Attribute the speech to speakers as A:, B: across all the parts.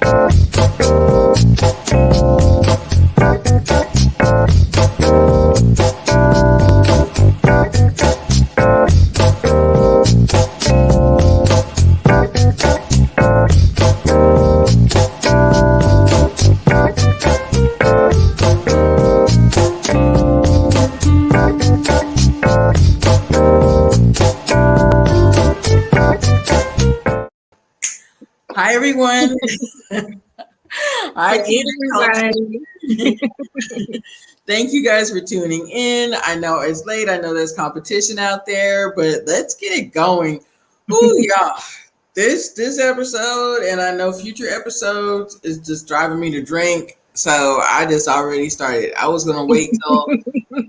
A: Hi, everyone. Hi,
B: everybody.
A: Thank you guys for tuning in. I know it's late. I know there's competition out there, but let's get it going. Ooh, yeah. This episode, and I know future episodes, is just driving me to drink. So I just already started. I was gonna wait till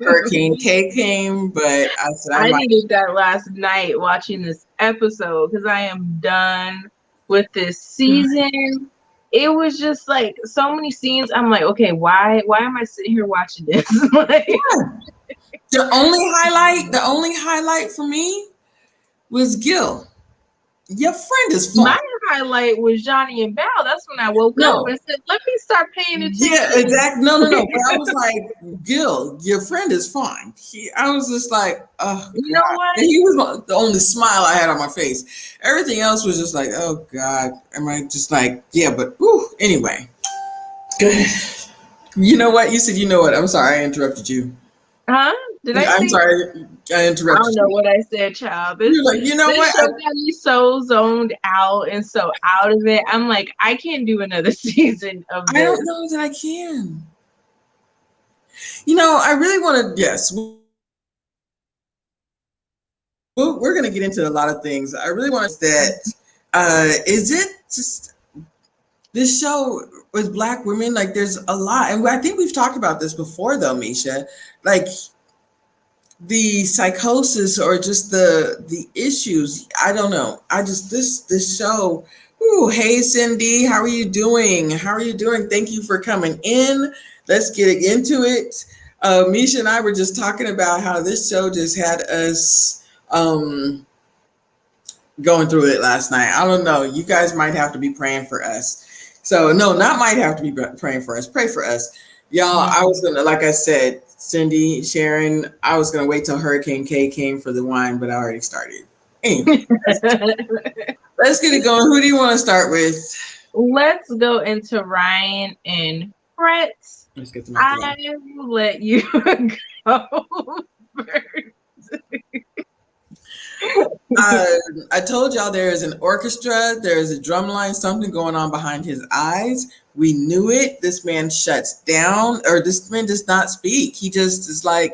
A: Hurricane K came, but I said I
B: I
A: might.
B: needed that last night watching this episode because I am done with this season. It was just like so many scenes. I'm like, okay, why am I sitting here watching this? Like,
A: The only highlight for me was Gil. Your friend is fun.
B: my highlight was Johnny and Val. That's when I woke up and said, let me start paying attention.
A: Yeah, exactly. No. But I was like, Gil, your friend is fine. I was just like, oh,
B: You
A: God.
B: know what?
A: And he was the only smile I had on my face. Everything else was just like, oh, God. Am I just like, yeah, but whew, anyway. Good. You know what? You said, you know what? I'm sorry I interrupted you.
B: Huh? Did I say?
A: I'm sorry I interrupted you.
B: I don't know what I said, child.
A: You're like, you know
B: This
A: what?
B: show got me so zoned out and so out of it. I'm like, I can't do another season of this.
A: I don't know that I can. You know, I really want to, yes. We're going to get into a lot of things. I really want to that. Is it just this show with Black women? Like, there's a lot, and I think we've talked about this before, though, Misha. Like the psychosis or just the issues. I don't know. I just this show. Ooh, hey Cindy, how are you doing? How are you doing? Thank you for coming in. Let's get into it. Misha and I were just talking about how this show just had us going through it last night. I don't know. You guys might have to be praying for us. So no, not might have to be praying for us. Pray for us, y'all. I was gonna, like I said, Cindy, Sharon, I was gonna wait till Hurricane K came for the wine, but I already started. Anyway, let's get it going. Who do you want to start with?
B: Let's go into Ryan and Fretz.
A: Let's get them
B: I will let you go first.
A: I told y'all there is an orchestra, there is a drum line, something going on behind his eyes. We knew it. This man shuts down, or this man does not speak. He just is like,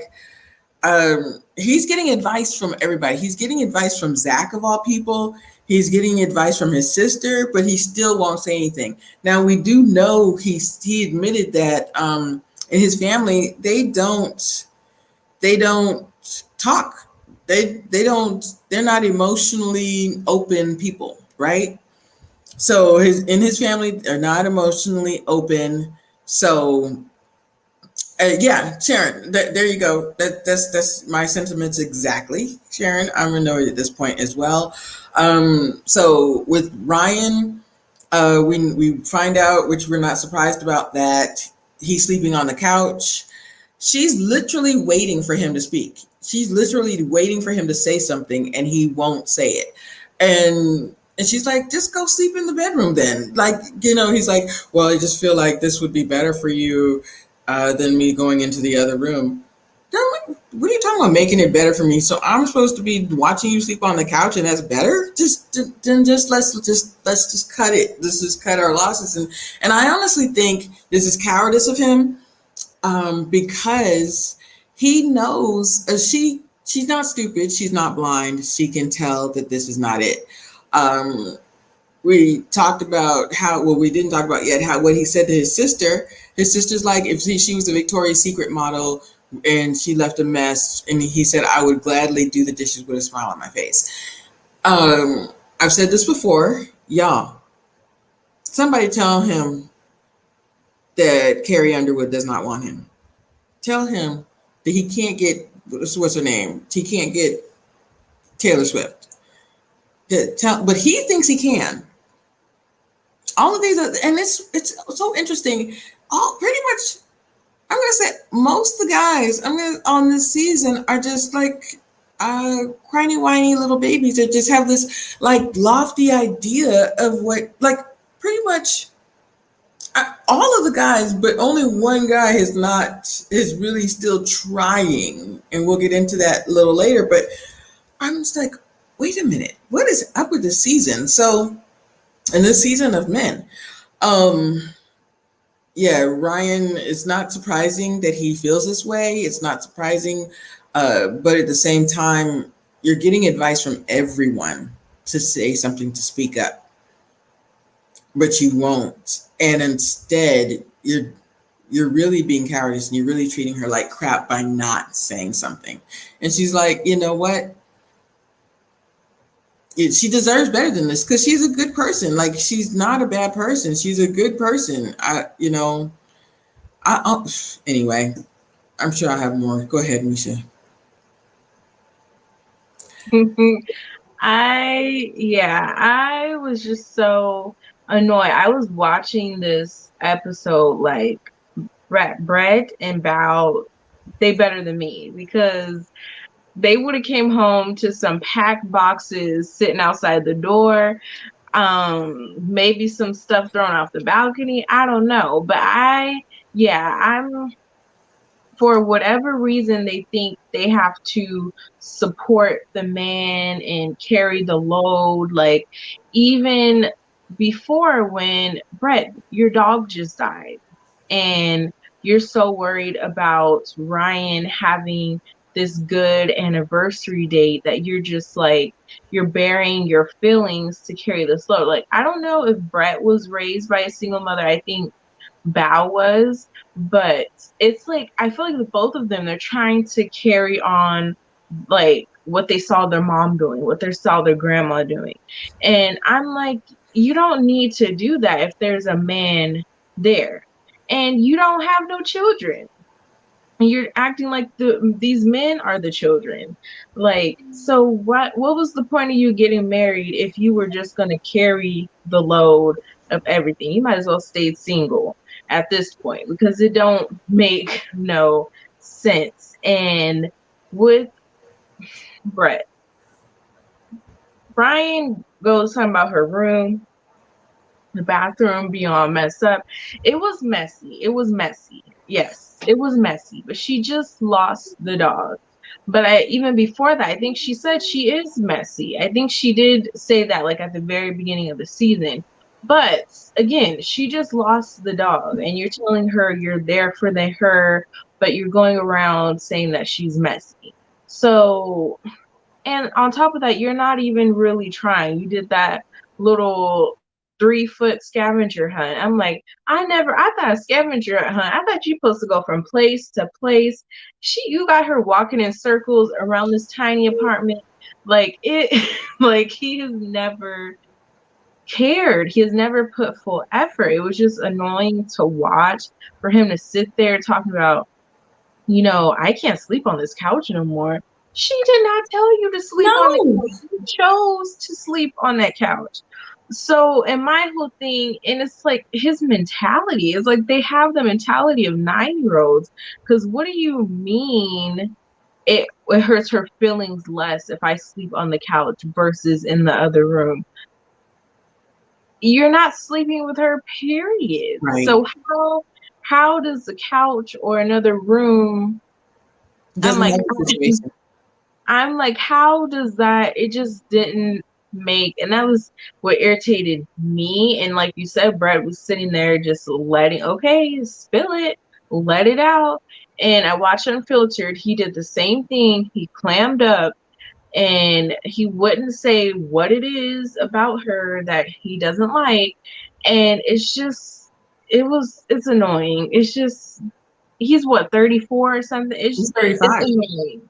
A: he's getting advice from everybody. He's getting advice from Zach, of all people. He's getting advice from his sister, but he still won't say anything. Now, we do know he admitted that in his family, they don't talk. They're not emotionally open people, right? So in his family, they're not emotionally open. So yeah, Sharon, there you go. That's my sentiments exactly, Sharon. I'm annoyed at this point as well. So with Ryan, we find out, which we're not surprised about, that he's sleeping on the couch. She's literally waiting for him to speak. She's literally waiting for him to say something, and he won't say it. And she's like, just go sleep in the bedroom then. Like, he's like, well, I just feel like this would be better for you than me going into the other room. What are you talking about making it better for me? So I'm supposed to be watching you sleep on the couch, and that's better? Let's just cut it. Let's just cut our losses. And I honestly think this is cowardice of him. Because he knows she's not stupid, she's not blind, she can tell that this is not it. We talked about we didn't talk about yet what he said to his sister. His sister's like, if she was a Victoria's Secret model and she left a mess, and he said, I would gladly do the dishes with a smile on my face. I've said this before, y'all. Somebody tell him that Carrie Underwood does not want him. Tell him that he can't get, what's her name? He can't get Taylor Swift. But he thinks he can. all of these are, and it's so interesting. All pretty much, I'm gonna say most of the guys I'm gonna on this season are just like whiny whiny little babies that just have this like lofty idea of what, like, pretty much all of the guys, but only one guy is really still trying, and we'll get into that a little later. But I'm just like, wait a minute, what is up with this season? So, in this season of men, um, yeah, Ryan, it's not surprising that he feels this way. It's not surprising, but at the same time, you're getting advice from everyone to say something, to speak up, but you won't. And instead, you're really being cowardice, and you're really treating her like crap by not saying something. And she's like, you know what? She deserves better than this because she's a good person. Like, she's not a bad person. She's a good person. Anyway, I'm sure I have more. Go ahead, Misha.
B: I was just so annoyed. I was watching this episode like Brett and Bao, they better than me because they would have came home to some packed boxes sitting outside the door. Maybe some stuff thrown off the balcony. I don't know. But I'm, for whatever reason they think they have to support the man and carry the load. Like, even before, when Brett, your dog just died, and you're so worried about Ryan having this good anniversary date that you're just like, you're burying your feelings to carry this load. Like, I don't know if Brett was raised by a single mother. I think Bao was, but it's like, I feel like the both of them, they're trying to carry on like what they saw their mom doing, what they saw their grandma doing. And I'm like, you don't need to do that if there's a man there and you don't have no children. You're acting like these men are the children. Like, so what was the point of you getting married if you were just going to carry the load of everything? You might as well stay single at this point because it don't make no sense. And with Brett, Brian goes talking about her room, the bathroom beyond messed up. It was messy. Yes, it was messy, but she just lost the dog. But even before that, I think she said she is messy. I think she did say that like at the very beginning of the season. But again, she just lost the dog, and you're telling her you're there for her, but you're going around saying that she's messy. So, and on top of that, you're not even really trying. You did that little 3-foot scavenger hunt. I'm like, I thought a scavenger hunt, I thought you supposed to go from place to place. You got her walking in circles around this tiny apartment. Like it, like he has never cared. He has never put full effort. It was just annoying to watch for him to sit there talking about, I can't sleep on this couch no more. She did not tell you to sleep on the couch. You chose to sleep on that couch. So, and my whole thing, and it's like his mentality is like they have the mentality of 9-year-olds. Because what do you mean it hurts her feelings less if I sleep on the couch versus in the other room? You're not sleeping with her, period.
A: Right.
B: So how does the couch or another room?
A: Doesn't help the situation.
B: I'm like, how does that? It just didn't make, and that was what irritated me. And like you said, Brett was sitting there just okay, spill it, let it out. And I watched Unfiltered. He did the same thing. He clammed up and he wouldn't say what it is about her that he doesn't like. And it's annoying. It's just, he's what, 34 or something?
A: He's 35.
B: It's annoying.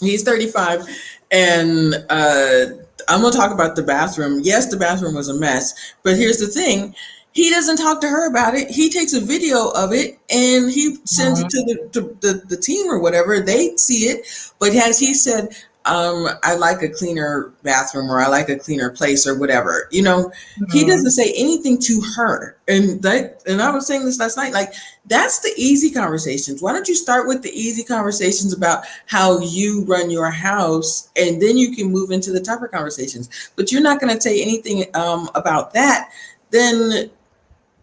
A: He's 35, and I'm gonna talk about the bathroom. Yes, the bathroom was a mess, but here's the thing: he doesn't talk to her about it. He takes a video of it and he sends it to the team or whatever. They see it, but as he said, I like a cleaner bathroom, or I like a cleaner place, or whatever. You know, he
B: Mhm.
A: doesn't say anything to her. And I was saying this last night, like, that's the easy conversations. Why don't you start with the easy conversations about how you run your house, and then you can move into the tougher conversations. But you're not going to say anything about that. Then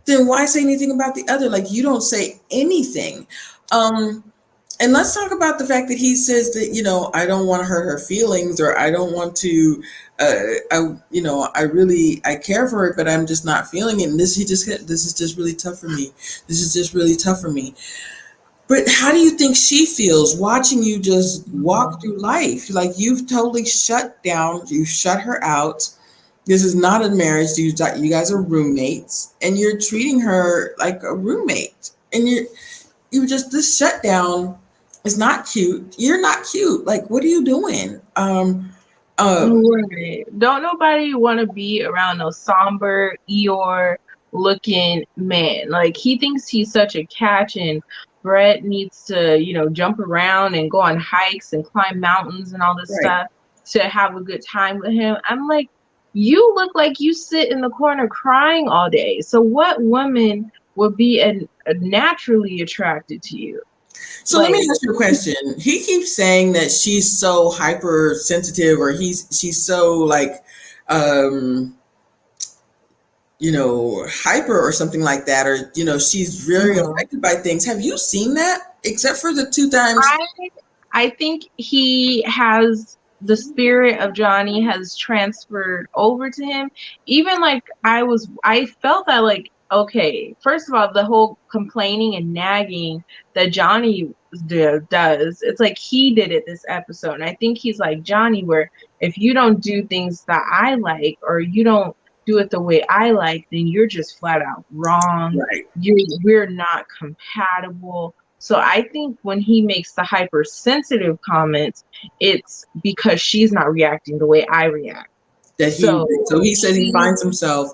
A: why say anything about the other? Like, you don't say anything. Um, and let's talk about the fact that he says that, I don't want to hurt her feelings, or I don't want to, I care for her, but I'm just not feeling it. And this is just really tough for me. This is just really tough for me. But how do you think she feels watching you just walk through life? Like, you've totally shut down, you shut her out. This is not a marriage. You guys are roommates, and you're treating her like a roommate. And you just, this shutdown is not cute. You're not cute. Like, what are you doing?
B: Right. Don't nobody want to be around no somber Eeyore looking man. Like, he thinks he's such a catch, and Brett needs to, jump around and go on hikes and climb mountains and all this
A: right.
B: stuff to have a good time with him. I'm like, you look like you sit in the corner crying all day. So what woman would be naturally attracted to you?
A: So let me
B: Like,
A: ask you a question. He keeps saying that she's so hypersensitive, or she's so like, um, hyper or something like that, or she's very
B: mhm.
A: affected by things. Have you seen that? Except for the two times.
B: I I think he has the spirit of Johnny has transferred over to him. Even like I felt that, like, okay, first of all, the whole complaining and nagging that Johnny does, it's like he did it this episode. And I think he's like Johnny, where if you don't do things that I like, or you don't do it the way I like, then you're just flat out wrong.
A: Right.
B: We're not compatible. So I think when he makes the hypersensitive comments, it's because she's not reacting the way I react.
A: That he
B: So
A: so he said he
B: he,
A: finds himself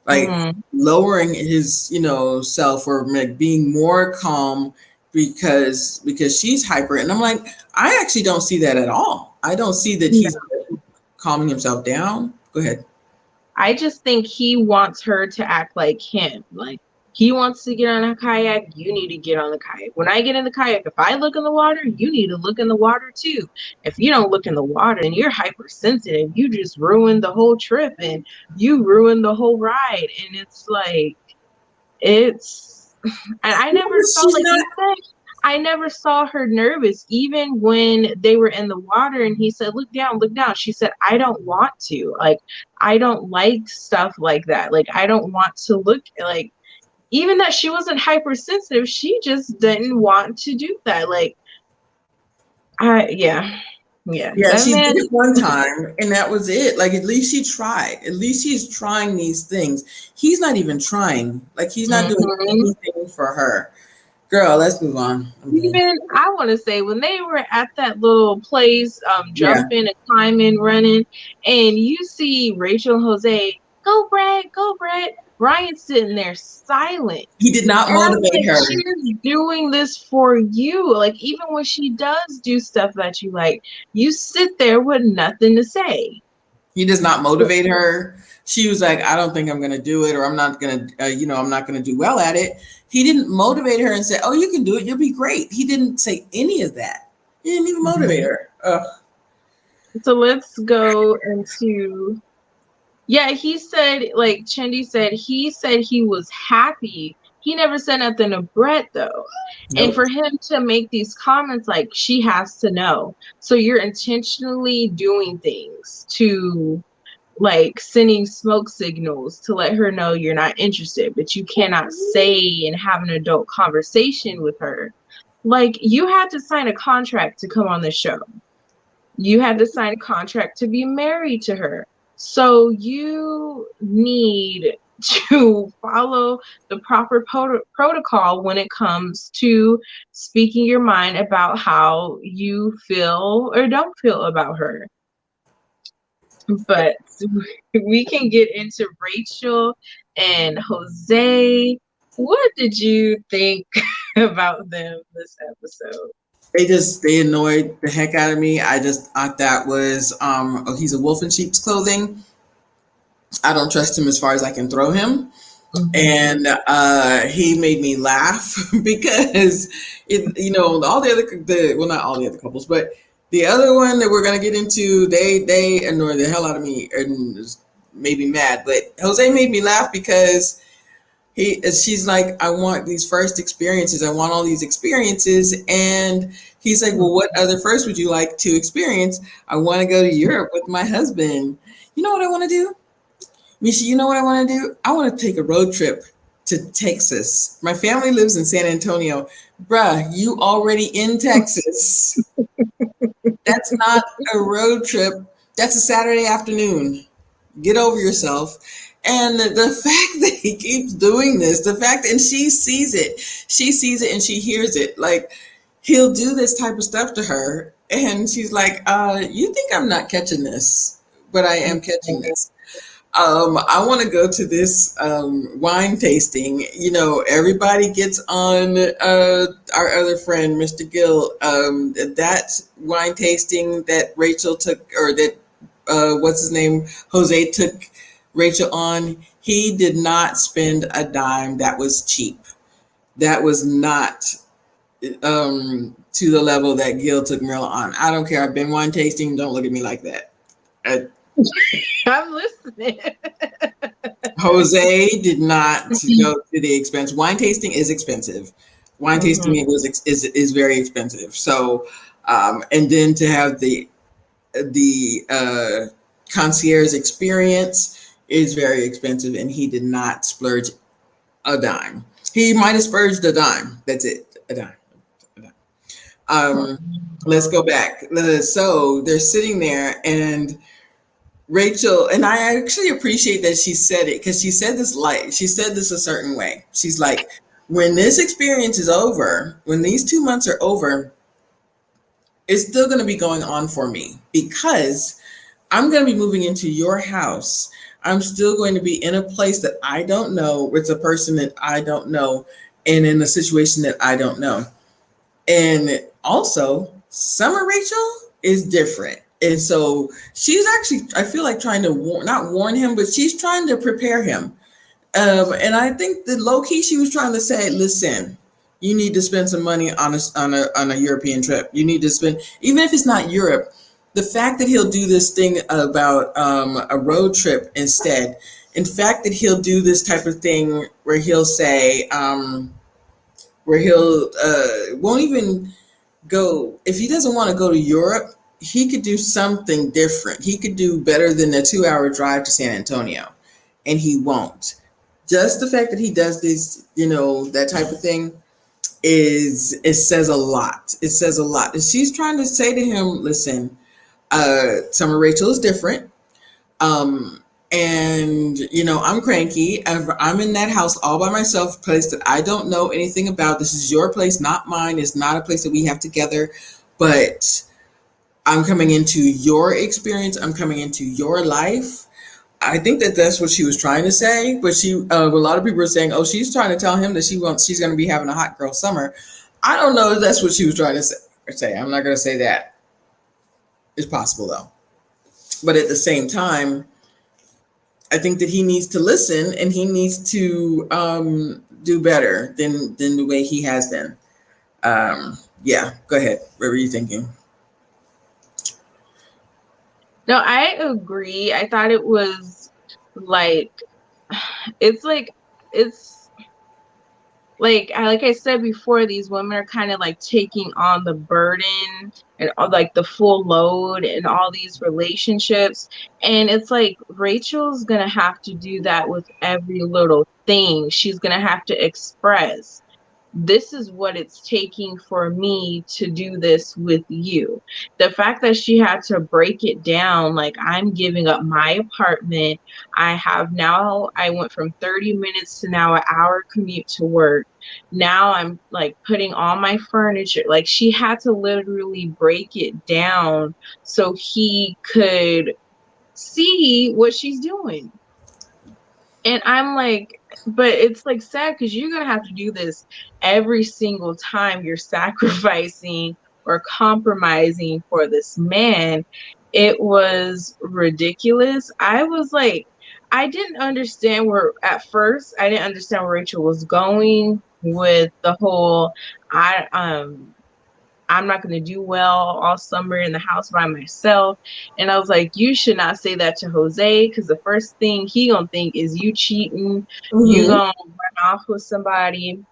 A: like
B: mhm,
A: lowering his self, or like being more calm because she's hyper. And I'm like, I actually don't see that at all. I don't see that he's calming himself down. Go ahead.
B: I just think he wants her to act like him. Like, he wants to get on a kayak, you need to get on the kayak. When I get in the kayak, if I look in the water, you need to look in the water too. If you don't look in the water and you're hypersensitive, you just ruined the whole trip and you ruined the whole ride. And it's like, it's and I never saw,
A: She's
B: like
A: not.
B: you said, I never saw her nervous, even when they were in the water and he said, look down, look down. She said, I don't want to. Like, I don't like stuff like that. Like, I don't want to look, like, even that she wasn't hypersensitive, she just didn't want to do that. Like, yeah. Yeah.
A: Yeah,
B: That
A: she
B: man,
A: did it one time, and that was it. Like, at least she tried. At least he's trying these things. He's not even trying. Like, he's not doing
B: mhm.
A: anything for her. Girl, let's move on. I'm done.
B: Even I want to say, when they were at that little place,
A: Yeah.
B: jumping and climbing, running, and you see Rachel and Jose, go Brett. Ryan's sitting there silent.
A: He did not
B: And I'm
A: motivate
B: like,
A: her.
B: she's doing this for you. Like, even when she does do stuff that you like, you sit there with nothing to say.
A: He does not motivate her. She was like, I don't think I'm going to do it, or I'm not going to, I'm not going to do well at it. He didn't motivate her and say, oh, you can do it. You'll be great. He didn't say any of that. He didn't even motivate
B: Mhm.
A: her. Ugh.
B: So let's go into, yeah, he said, like Chendi said, he said he was happy. He never said nothing to Brett, though. And
A: Nope.
B: for him to make these comments, like, she has to know. So you're intentionally doing things to, like, sending smoke signals to let her know you're not interested, but you cannot say and have an adult conversation with her. Like, you had to sign a contract to come on the show. You had to sign a contract to be married to her. So you need to follow the proper protocol when it comes to speaking your mind about how you feel or don't feel about her. But we can get into Rachel and Jose. What did you think about them this episode?
A: they annoyed the heck out of me. I just thought that was oh, he's a wolf in sheep's clothing. I don't trust him as far as I can throw him.
B: Mhm.
A: And he made me laugh because all the other well, not all the other couples, but the other one that we're gonna get into, they annoy the hell out of me and made me mad. But Jose made me laugh because she's like, I want these first experiences. I want all these experiences. And he's like, well, what other first would you like to experience? I want to go to Europe with my husband. You know what I want to do? Misha, you know what I want to do? I want to take a road trip to Texas. My family lives in San Antonio. Bruh, you already in Texas. That's not a road trip. That's a Saturday afternoon. Get over yourself. And the fact that he keeps doing this, the fact, and she sees it and she hears it. Like, he'll do this type of stuff to her. And she's like, you think I'm not catching this, but I am catching this. I want to go to this wine tasting. Everybody gets on our other friend, Mr. Gill. That wine tasting that Rachel took, or that what's his name, Jose took Rachel on. He did not spend a dime. That was cheap. That was not to the level that Gil took Marilla on. I don't care. I've been wine tasting. Don't look at me like that. I,
B: I'm listening.
A: Jose did not go to the expense. Wine tasting is expensive. Wine tasting
B: Mhm.
A: is very expensive. So, and then to have the concierge experience is very expensive, and he did not splurge a dime. He might have splurged a dime. That's it, a dime. A dime. Um, let's go back. So they're sitting there, and Rachel, and I actually appreciate that she said it, because she said this a certain way. She's like, when this experience is over, when these 2 months are over, it's still going to be going on for me, because I'm going to be moving into your house. I'm still going to be in a place that I don't know, with a person that I don't know, and in a situation that I don't know. And also, Summer Rachel is different. And so she's actually, I feel like, trying to not warn him, but she's trying to prepare him. And I think that low key she was trying to say, listen, you need to spend some money on a European trip. You need to spend, even if it's not Europe, the fact that he'll do this thing about a road trip instead. In fact, that he'll do this type of thing where he'll say, where he'll won't even go, if he doesn't want to go to Europe, he could do something different. He could do better than a 2 hour drive to San Antonio, and he won't. Just the fact that he does this, that type of thing, it says a lot. It says a lot. And she's trying to say to him, listen, Summer Rachel is different. Um, and I'm cranky. I'm in that house all by myself, a place that I don't know anything about. This is your place, not mine. It's not a place that we have together. But I'm coming into your experience. I'm coming into your life. I think that that's what she was trying to say. But a lot of people are saying, oh, she's trying to tell him that she's going to be having a hot girl summer. I don't know if that's what she was trying to say. I'm not going to say that. It's possible though. But at the same time, I think that he needs to listen, and he needs to do better than the way he has been. Yeah, go ahead. What were you thinking?
B: No, I agree. I thought it was like it's like it's like I said before, these women are kind of like taking on the burden and like the full load in all these relationships. And it's like Rachel's gonna have to do that with every little thing. She's gonna have to express, this is what it's taking for me to do this with you. The fact that she had to break it down, like, I'm giving up my apartment. I went from 30 minutes to now an hour commute to work. Now I'm like putting all my furniture. Like, she had to literally break it down so he could see what she's doing. And I'm like, but it's sad because you're gonna have to do this every single time you're sacrificing or compromising for this man. It was ridiculous. I was like, I didn't understand where, at first, I didn't understand where Rachel was going with the whole, I, I'm not going to do well all summer in the house by myself. And I was like, you should not say that to Jose, because the first thing he gonna think is you cheating, you
A: Mm-hmm.
B: gonna run off with somebody.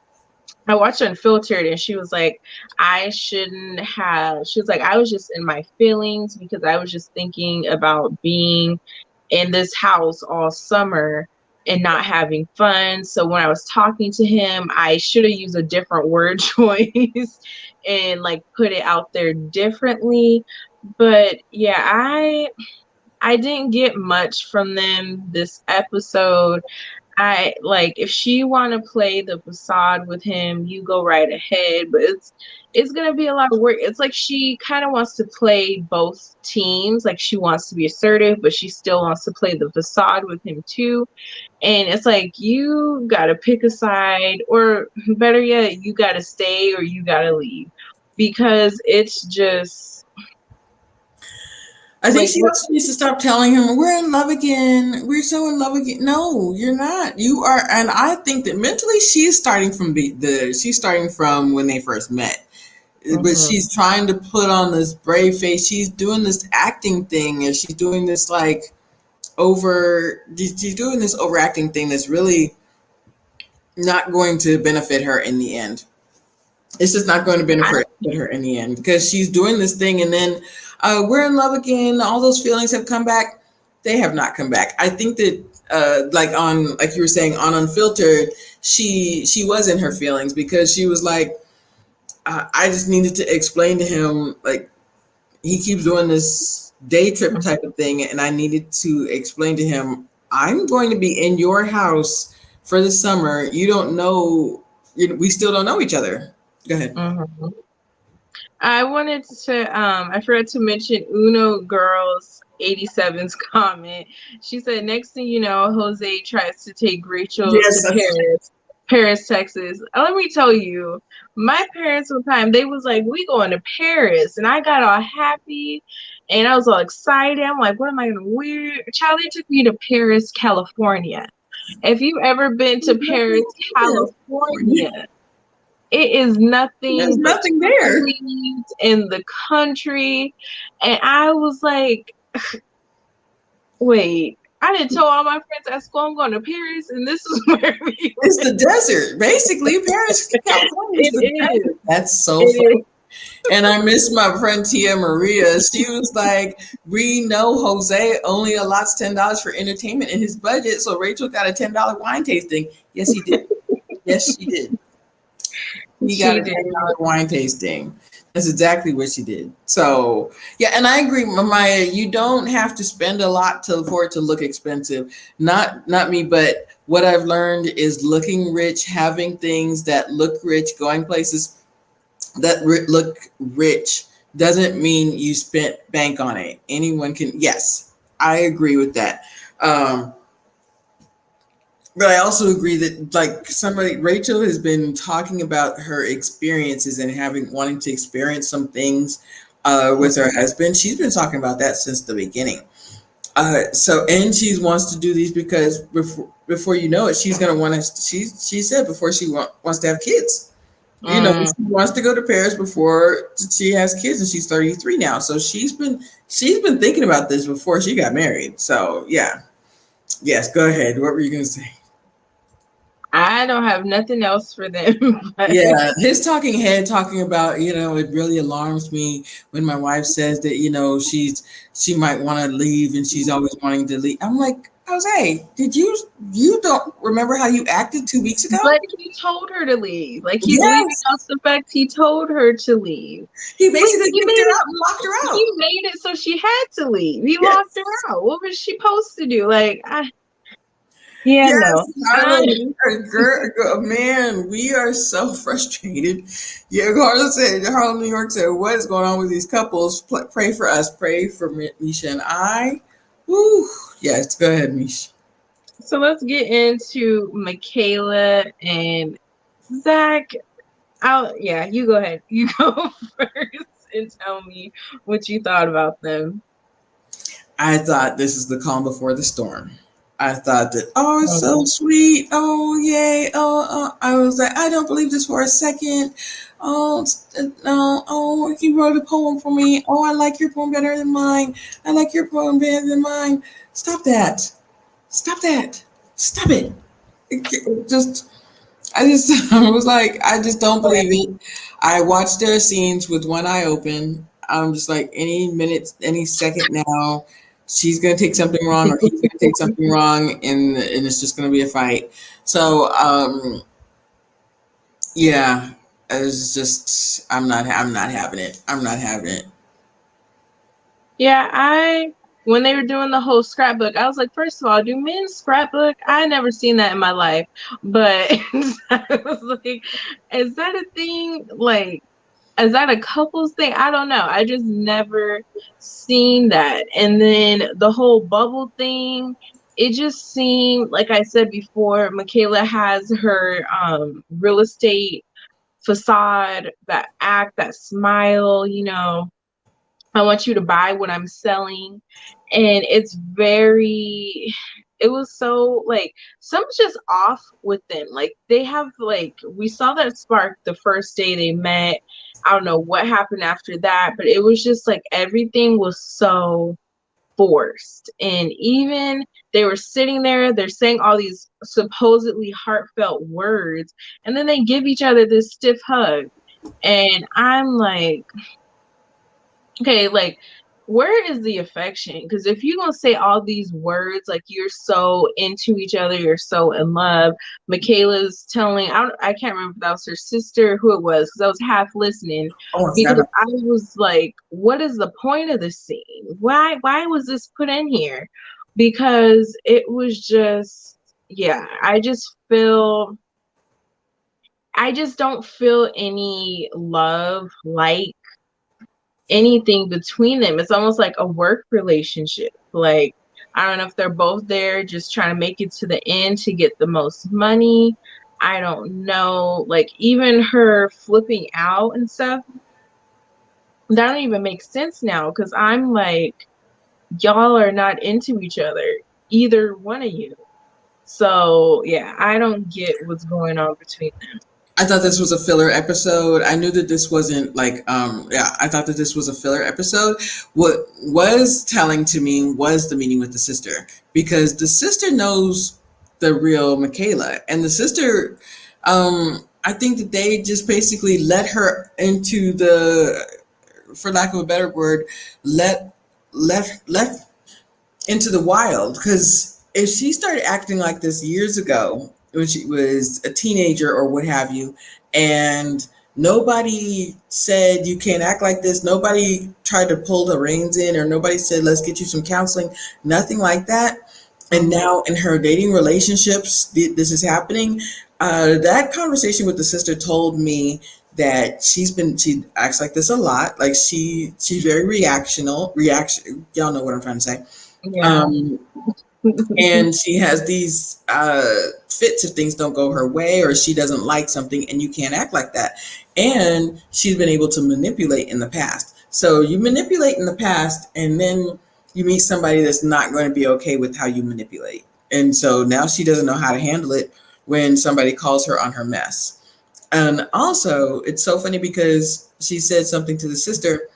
B: I watched Unfiltered, and she was like, I shouldn't have. She was like, I was just in my feelings because I was just thinking about being in this house all summer and not having fun. So when I was talking to him, I should have used a different word choice and like put it out there differently. But yeah, I didn't get much from them this episode. I like, if she want to play the facade with him, you go right ahead, but it's gonna be a lot of work. It's like she kind of wants to play both teams. Like, she wants to be assertive, but she still wants to play the facade with him too. And it's like, you gotta pick a side, or better yet, you gotta stay or you gotta leave, because it's just
A: I think
B: like,
A: she also needs to stop telling him we're in love again. We're so in love again. No, you're not. You are, and I think that mentally she's starting from she's starting from when they first met. But
B: mhm,
A: she's trying to put on this brave face. She's doing this acting thing, and she's doing this like she's doing this overacting thing that's really not going to benefit her in the end. It's just not going to
B: I,
A: benefit her in the end, because she's doing this thing, and then we're in love again. All those feelings have come back. They have not come back. I think that like you were saying on Unfiltered, she was in her feelings, because she was like, I just needed to explain to him, like, he keeps doing this day trip type of thing, and I needed to explain to him, I'm going to be in your house for the summer. You don't know, we still don't know each other. Go ahead.
B: mhm. I wanted to I forgot to mention Uno Girls 87's comment. She said, next thing you know, Jose tries to take Rachel to
A: Yes, that's
B: Paris, Texas. Let me tell you, my parents one time, they was like, we going to Paris, and I got all happy and I was all excited. I'm like, what am I gonna wear? Charlie took me to Paris, California. If you've ever been to Paris, California, it is
A: there's
B: nothing but
A: nothing there.
B: trees in the country. And I was like, wait, I didn't tell all my friends at school I'm going to Paris, and this is where we
A: It's
B: went.
A: the desert. Basically, Paris, California is
B: It
A: the
B: is.
A: desert. That's so
B: It
A: funny.
B: is.
A: And I miss my friend Tia Maria. She was like, we know Jose only allots $10 for entertainment in his budget. So Rachel got a $10 wine tasting. Yes, he did. Yes, she did. He got
B: She
A: a
B: did.
A: $10 wine tasting. That's exactly what she did. So yeah, and I agree, Maya. You don't have to spend a lot for it to look expensive. Not me, but what I've learned is looking rich, having things that look rich, going places that look rich doesn't mean you spent bank on it. Anyone can. Yes, I agree with that. But I also agree that, like, Rachel has been talking about her experiences and wanting to experience some things with her husband. She's been talking about that since the beginning. And she wants to do these because before you know it, she's gonna want to. She said before she wants to have kids.
B: Mm.
A: She wants to go to Paris before she has kids, and she's 33 now. So she's been thinking about this before she got married. So yeah, yes. Go ahead. What were you gonna say?
B: I don't have nothing else for them. But
A: Yeah, his talking head talking about, it really alarms me when my wife says that, she might want to leave and she's always wanting to leave. I'm like, Jose, you don't remember how you acted 2 weeks ago?
B: but he told her to leave. Like, he's leaving
A: Yes.
B: out the fact he told her to leave.
A: He
B: Like,
A: basically
B: he
A: kicked
B: made
A: her
B: it.
A: out and locked her
B: He
A: out.
B: made it so she had to leave. He locked
A: Yes.
B: her out. What was she supposed to do? Like, yeah, no.
A: Yes, Harlem, man, we are so frustrated. Yeah, Harlem, New York said, what is going on with these couples? Pray for us. Pray for Misha and I. Woo. Yes, go ahead, Misha.
B: So let's get into Michaela and Zach. Yeah, you go ahead. You go first. and tell me what you thought about them.
A: I thought this is the calm before the storm. I thought that, oh, it's so sweet. Oh, yay. I was like, I don't believe this for a second. Oh, no. Oh, he wrote a poem for me. Oh, I like your poem better than mine. I like your poem better than mine. Stop that. Stop that. Stop it. Just I just I was like, I just don't believe it. I watched their scenes with one eye open. I'm just like, any minute, any second now, she's gonna take something wrong or he's gonna take something wrong, and it's just gonna be a fight. So yeah, it's just I'm not having it. I'm not having it.
B: Yeah, when they were doing the whole scrapbook, I was like, first of all, do men scrapbook? I never seen that in my life. But I was like, is that a thing? Like, is that a couples thing? I don't know. I just never seen that. And then the whole bubble thing, it just seemed like I said before, Michaela has her real estate facade, that act, that smile, I want you to buy what I'm selling. And it was so like something's just off with them. Like they have like we saw that spark the first day they met. I don't know what happened after that, but it was just like everything was so forced. And even they were sitting there, they're saying all these supposedly heartfelt words, and then they give each other this stiff hug. And I'm like, okay, like where is the affection? Because if you're gonna say all these words, like you're so into each other, you're so in love. Michaela's telling, I can't remember if that was her sister, who it was, because I was half listening,
A: Oh, I
B: because
A: forgot.
B: I was like, what is the point of this scene? Why was this put in here? Because it was just, yeah, I just don't feel any love, like anything between them. It's almost like a work relationship. Like, I don't know if they're both there just trying to make it to the end to get the most money. I don't know. Like, even her flipping out and stuff, that don't even make sense now because I'm like, y'all are not into each other, either one of you. So, yeah, I don't get what's going on between them.
A: I thought this was a filler episode. I knew that this wasn't like yeah, I thought that this was a filler episode. What was telling to me was the meeting with the sister, because the sister knows the real Michaela, and the sister I think that they just basically let her into the, for lack of a better word, let let into the wild. Because if she started acting like this years ago when she was a teenager or what have you, and nobody said you can't act like this, nobody tried to pull the reins in, or nobody said let's get you some counseling, nothing like that, and now in her dating relationships this is happening. That conversation with the sister told me that she acts like this a lot, like she's very reaction, y'all know what I'm trying to say.
B: Yeah.
A: um, and she has these fits if things don't go her way, or she doesn't like something, and you can't act like that. And she's been able to manipulate in the past. So you manipulate in the past, and then you meet somebody that's not going to be okay with how you manipulate. And so now she doesn't know how to handle it when somebody calls her on her mess. And also, it's so funny because she said something to the sister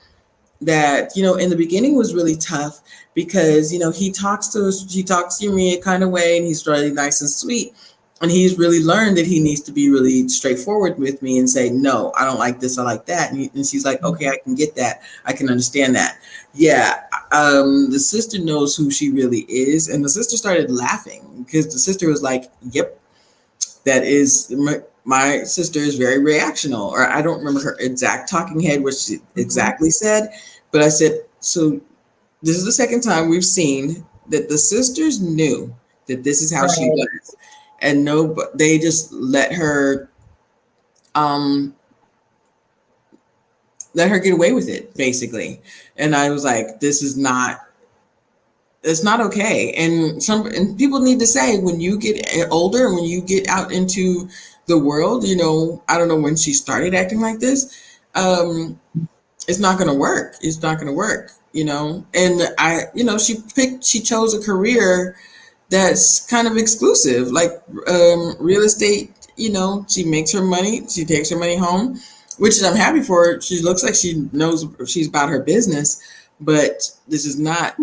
A: that, in the beginning was really tough, because he talks to me a kind of way, and he's really nice and sweet, and he's really learned that he needs to be really straightforward with me and say, no, I don't like this, I like that. And she's like, okay, I can get that, I can understand that. Yeah. The sister knows who she really is, and the sister started laughing because the sister was like, yep, that is my sister is very reactional. Or I don't remember her exact talking head, what she exactly said, but I said, so this is the second time we've seen that the sisters knew that this is how she
B: Right.
A: was, and no, but they just um let her get away with it, basically. And I was like, this is not, it's not okay. And people need to say, when you get older and when you get out into the world, I don't know when she started acting like this. it's not going to work. It's not going to work, you know. And she chose a career that's kind of exclusive, like real estate. You know, she makes her money, she takes her money home, which I'm happy for her. She looks like she knows she's about her business, but this is not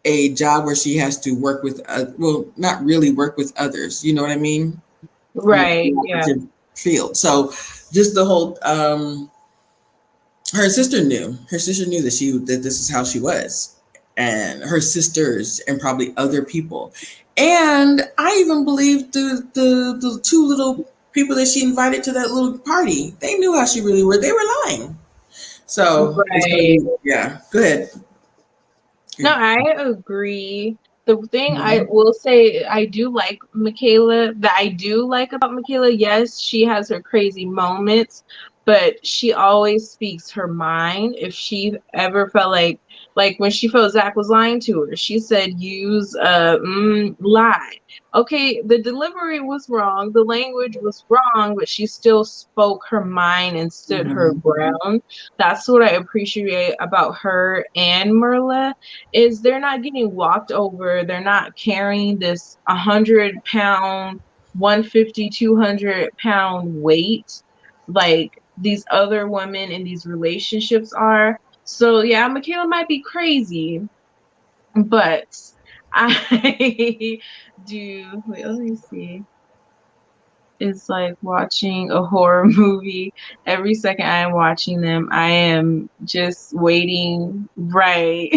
A: a job where she has to work with, well, not really work with others. You know what I mean? In a
B: Right. Yeah.
A: collaborative field. So just the whole, her sister knew that this is how she was, and her sisters and probably other people, and I even believe the two little people that she invited to that little party, they knew how she really were. They were lying. So it's gonna
B: Right.
A: be, yeah, go ahead.
B: No, I agree. The thing I
A: Mhm.
B: will say I do like Michaela, that I do like about Michaela, yes, she has her crazy moments, but she always speaks her mind. If she ever felt like when she felt Zach was lying to her, she said use lie. Okay, the delivery was wrong, the language was wrong, but she still spoke her mind and stood her
A: Mhm.
B: ground. That's what I appreciate about her and Merla, is they're not getting walked over. They're not carrying this 100 pound, 150, 200 pound weight like these other women in these relationships are. So yeah, Michaela might be crazy, but I do. Wait, let me see. It's like watching a horror movie. Every second I am watching them, I am just waiting, right.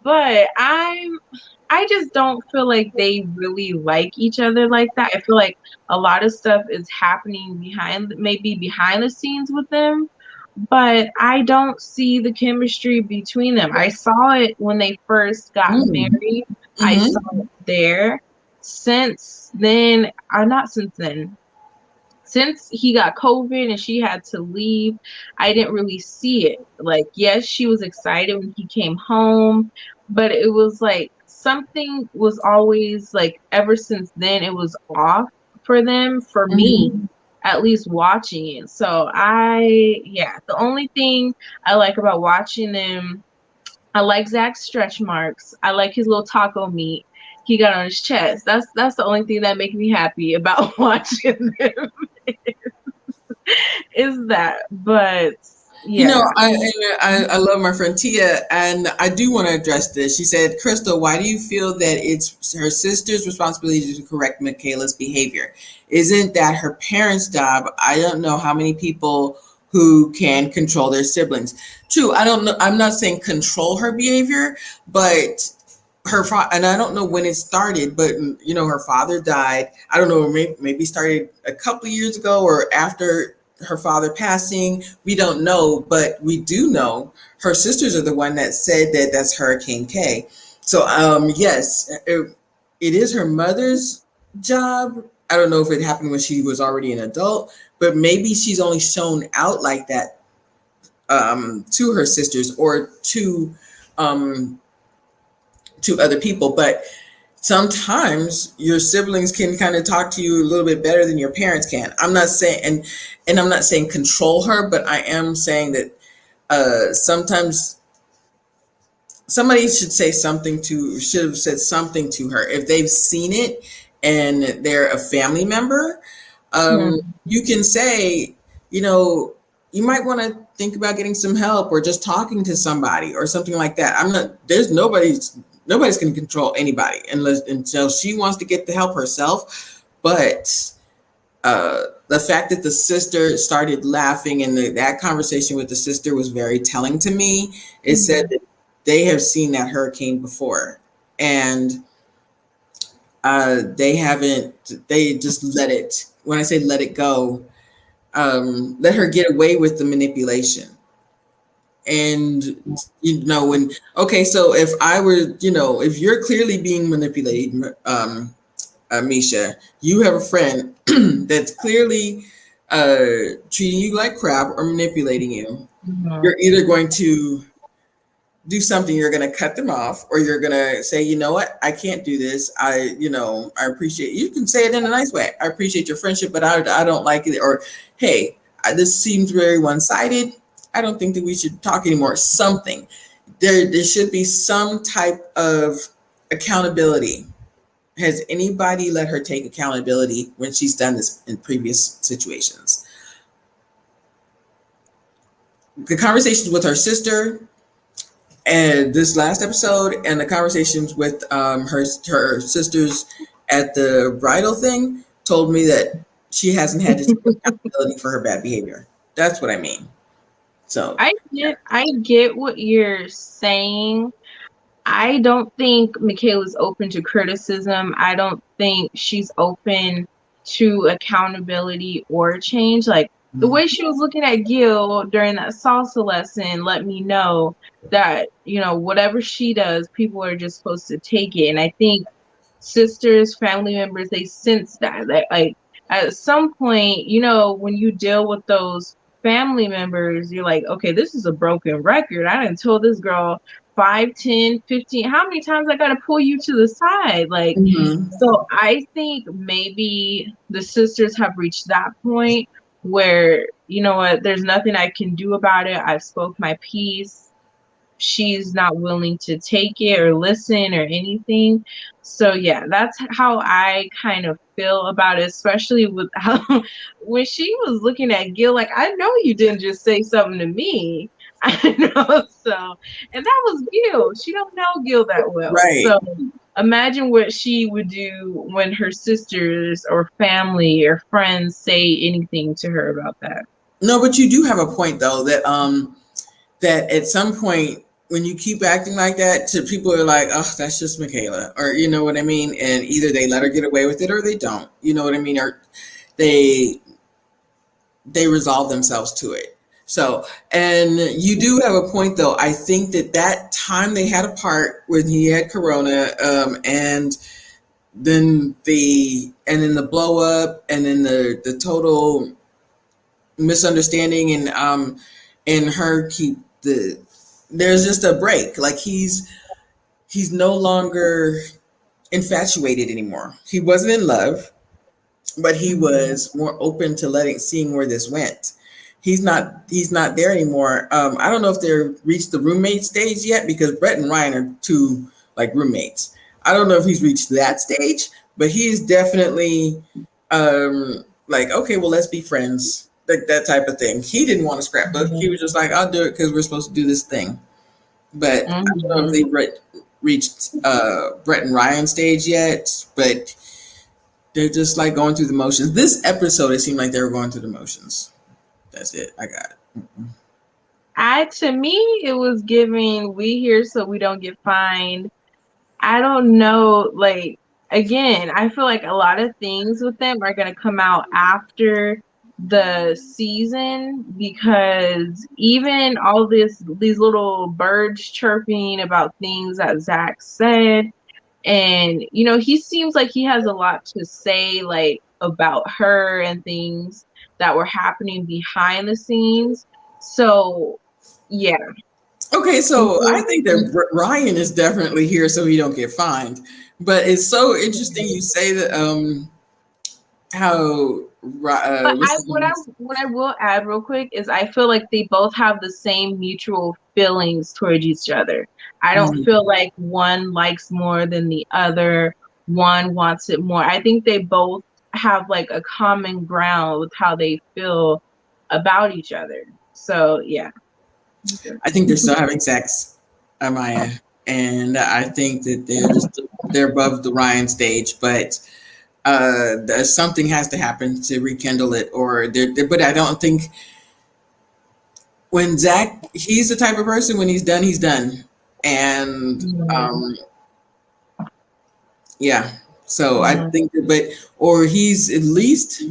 B: But I just don't feel like they really like each other like that. I feel like a lot of stuff is happening maybe behind the scenes with them, but I don't see the chemistry between them. I saw it when they first got
A: Mhm.
B: married. I saw
A: Mhm.
B: it there. Since then, or not since then, since he got COVID and she had to leave, I didn't really see it. Like, yes, she was excited when he came home, but it was like something was always like, ever since then, it was off for them, for me,
A: Mhm.
B: at least watching it. So yeah, the only thing I like about watching them, I like Zach's stretch marks. I like his little taco meat he got on his chest. That's the only thing that makes me happy about watching them, is that. But
A: You know,
B: yeah.
A: I love my friend Tia, and I do want to address this. She said, "Crystal, why do you feel that it's her sister's responsibility to correct Michaela's behavior? Isn't that her parents' job? I don't know how many people who can control their siblings. True, I don't know. I'm not saying control her behavior, but and I don't know when it started, but you know, her father died. I don't know, maybe started a couple of years ago or after her father passing. We don't know, but we do know her sisters are the one that said that that's Hurricane K. So yes, it is her mother's job. I don't know if it happened when she was already an adult, but maybe she's only shown out like that to her sisters or um, to other people. But sometimes your siblings can kind of talk to you a little bit better than your parents can. I'm not saying, and I'm not saying control her, but I am saying that sometimes somebody should have said something to her if they've seen it and they're a family member. You can say, you know, you might want to think about getting some help or just talking to somebody or something like that. I'm not there's nobody's going to control anybody until she wants to get the help herself. But the fact that the sister started laughing and that conversation with the sister was very telling to me. It said
B: Mhm.
A: that they have seen that hurricane before, and they haven't. They just let it. When I say let it go, let her get away with the manipulation. And you know, when okay, so if I were, you know, if you're clearly being manipulated, Misha, you have a friend that's clearly treating you like crap or manipulating you.
B: Mhm.
A: You're either going to do something, you're going to cut them off, or you're going to say, you know what, I can't do this. I appreciate, you can say it in a nice way. I appreciate your friendship, but I don't like it. Or, hey, this seems very one sided. I don't think that we should talk anymore. Something. There should be some type of accountability. Has anybody let her take accountability when she's done this in previous situations? The conversations with her sister and this last episode, and the conversations with her sisters at the bridal thing, told me that she hasn't had to take accountability for her bad behavior. That's what I mean. So yeah.
B: I get what you're saying. I don't think Michaela's open to criticism. I don't think she's open to accountability or change. Like the way she was looking at Gil during that salsa lesson let me know that, you know, whatever she does, people are just supposed to take it. And I think sisters, family members, they sense that. Like at some point, you know, when you deal with those family members, you're like, okay, this is a broken record. I didn't tell this girl 5, 10, 15. How many times I got to pull you to the side? Like,
A: Mm-hmm.
B: so I think maybe the sisters have reached that point where, you know what, there's nothing I can do about it. I've spoke my piece. She's not willing to take it or listen or anything. So yeah, that's how I kind of feel about it, especially with how when she was looking at Gil, like, I know you didn't just say something to me. I know. So, and that was Gil. She don't know Gil that well.
A: Right.
B: So imagine what she would do when her sisters or family or friends say anything to her about that.
A: No, but you do have a point though that at some point when you keep acting like that, to people are like, oh, that's just Michaela, or you know what I mean, and either they let her get away with it or they don't, you know what I mean, or they resolve themselves to it. So, and you do have a point though. I think that time they had apart when he had corona, and then the blow up, and then the total misunderstanding, and her keep there's just a break. Like he's no longer infatuated anymore. He wasn't in love, but he was more open to seeing where this went. He's not there anymore. I don't know if they've reached the roommate stage yet, because Brett and Ryan are two like roommates. I don't know if he's reached that stage, but he's definitely like, okay, well, let's be friends, like that type of thing. He didn't want to scrapbook. He was just like, I'll do it because we're supposed to do this thing. But I don't know if they've reached Brett and Ryan stage yet, but they're just like going through the motions. This episode, it seemed like they were going through the motions. That's it. I got it.
B: To me, it was giving we here so we don't get fined. I don't know. Like, again, I feel like a lot of things with them are going to come out after the season, because even all these little birds chirping about things that Zach said, and you know, he seems like he has a lot to say, like about her and things that were happening behind the scenes. So yeah.
A: Okay, so I think that Ryan is definitely here so he don't get fined. But it's so interesting you say that how
B: But
A: what's his name?
B: what I will add real quick is I feel like they both have the same mutual feelings towards each other. I don't feel like one likes more than the other. One wants it more. I think they both have like a common ground with how they feel about each other. So yeah.
A: I think they're still having sex, Amaya, and I think that they're above the Ryan stage, but something has to happen to rekindle it, or but I don't think when Zach, he's the type of person when he's done, and yeah. So I think or he's at least.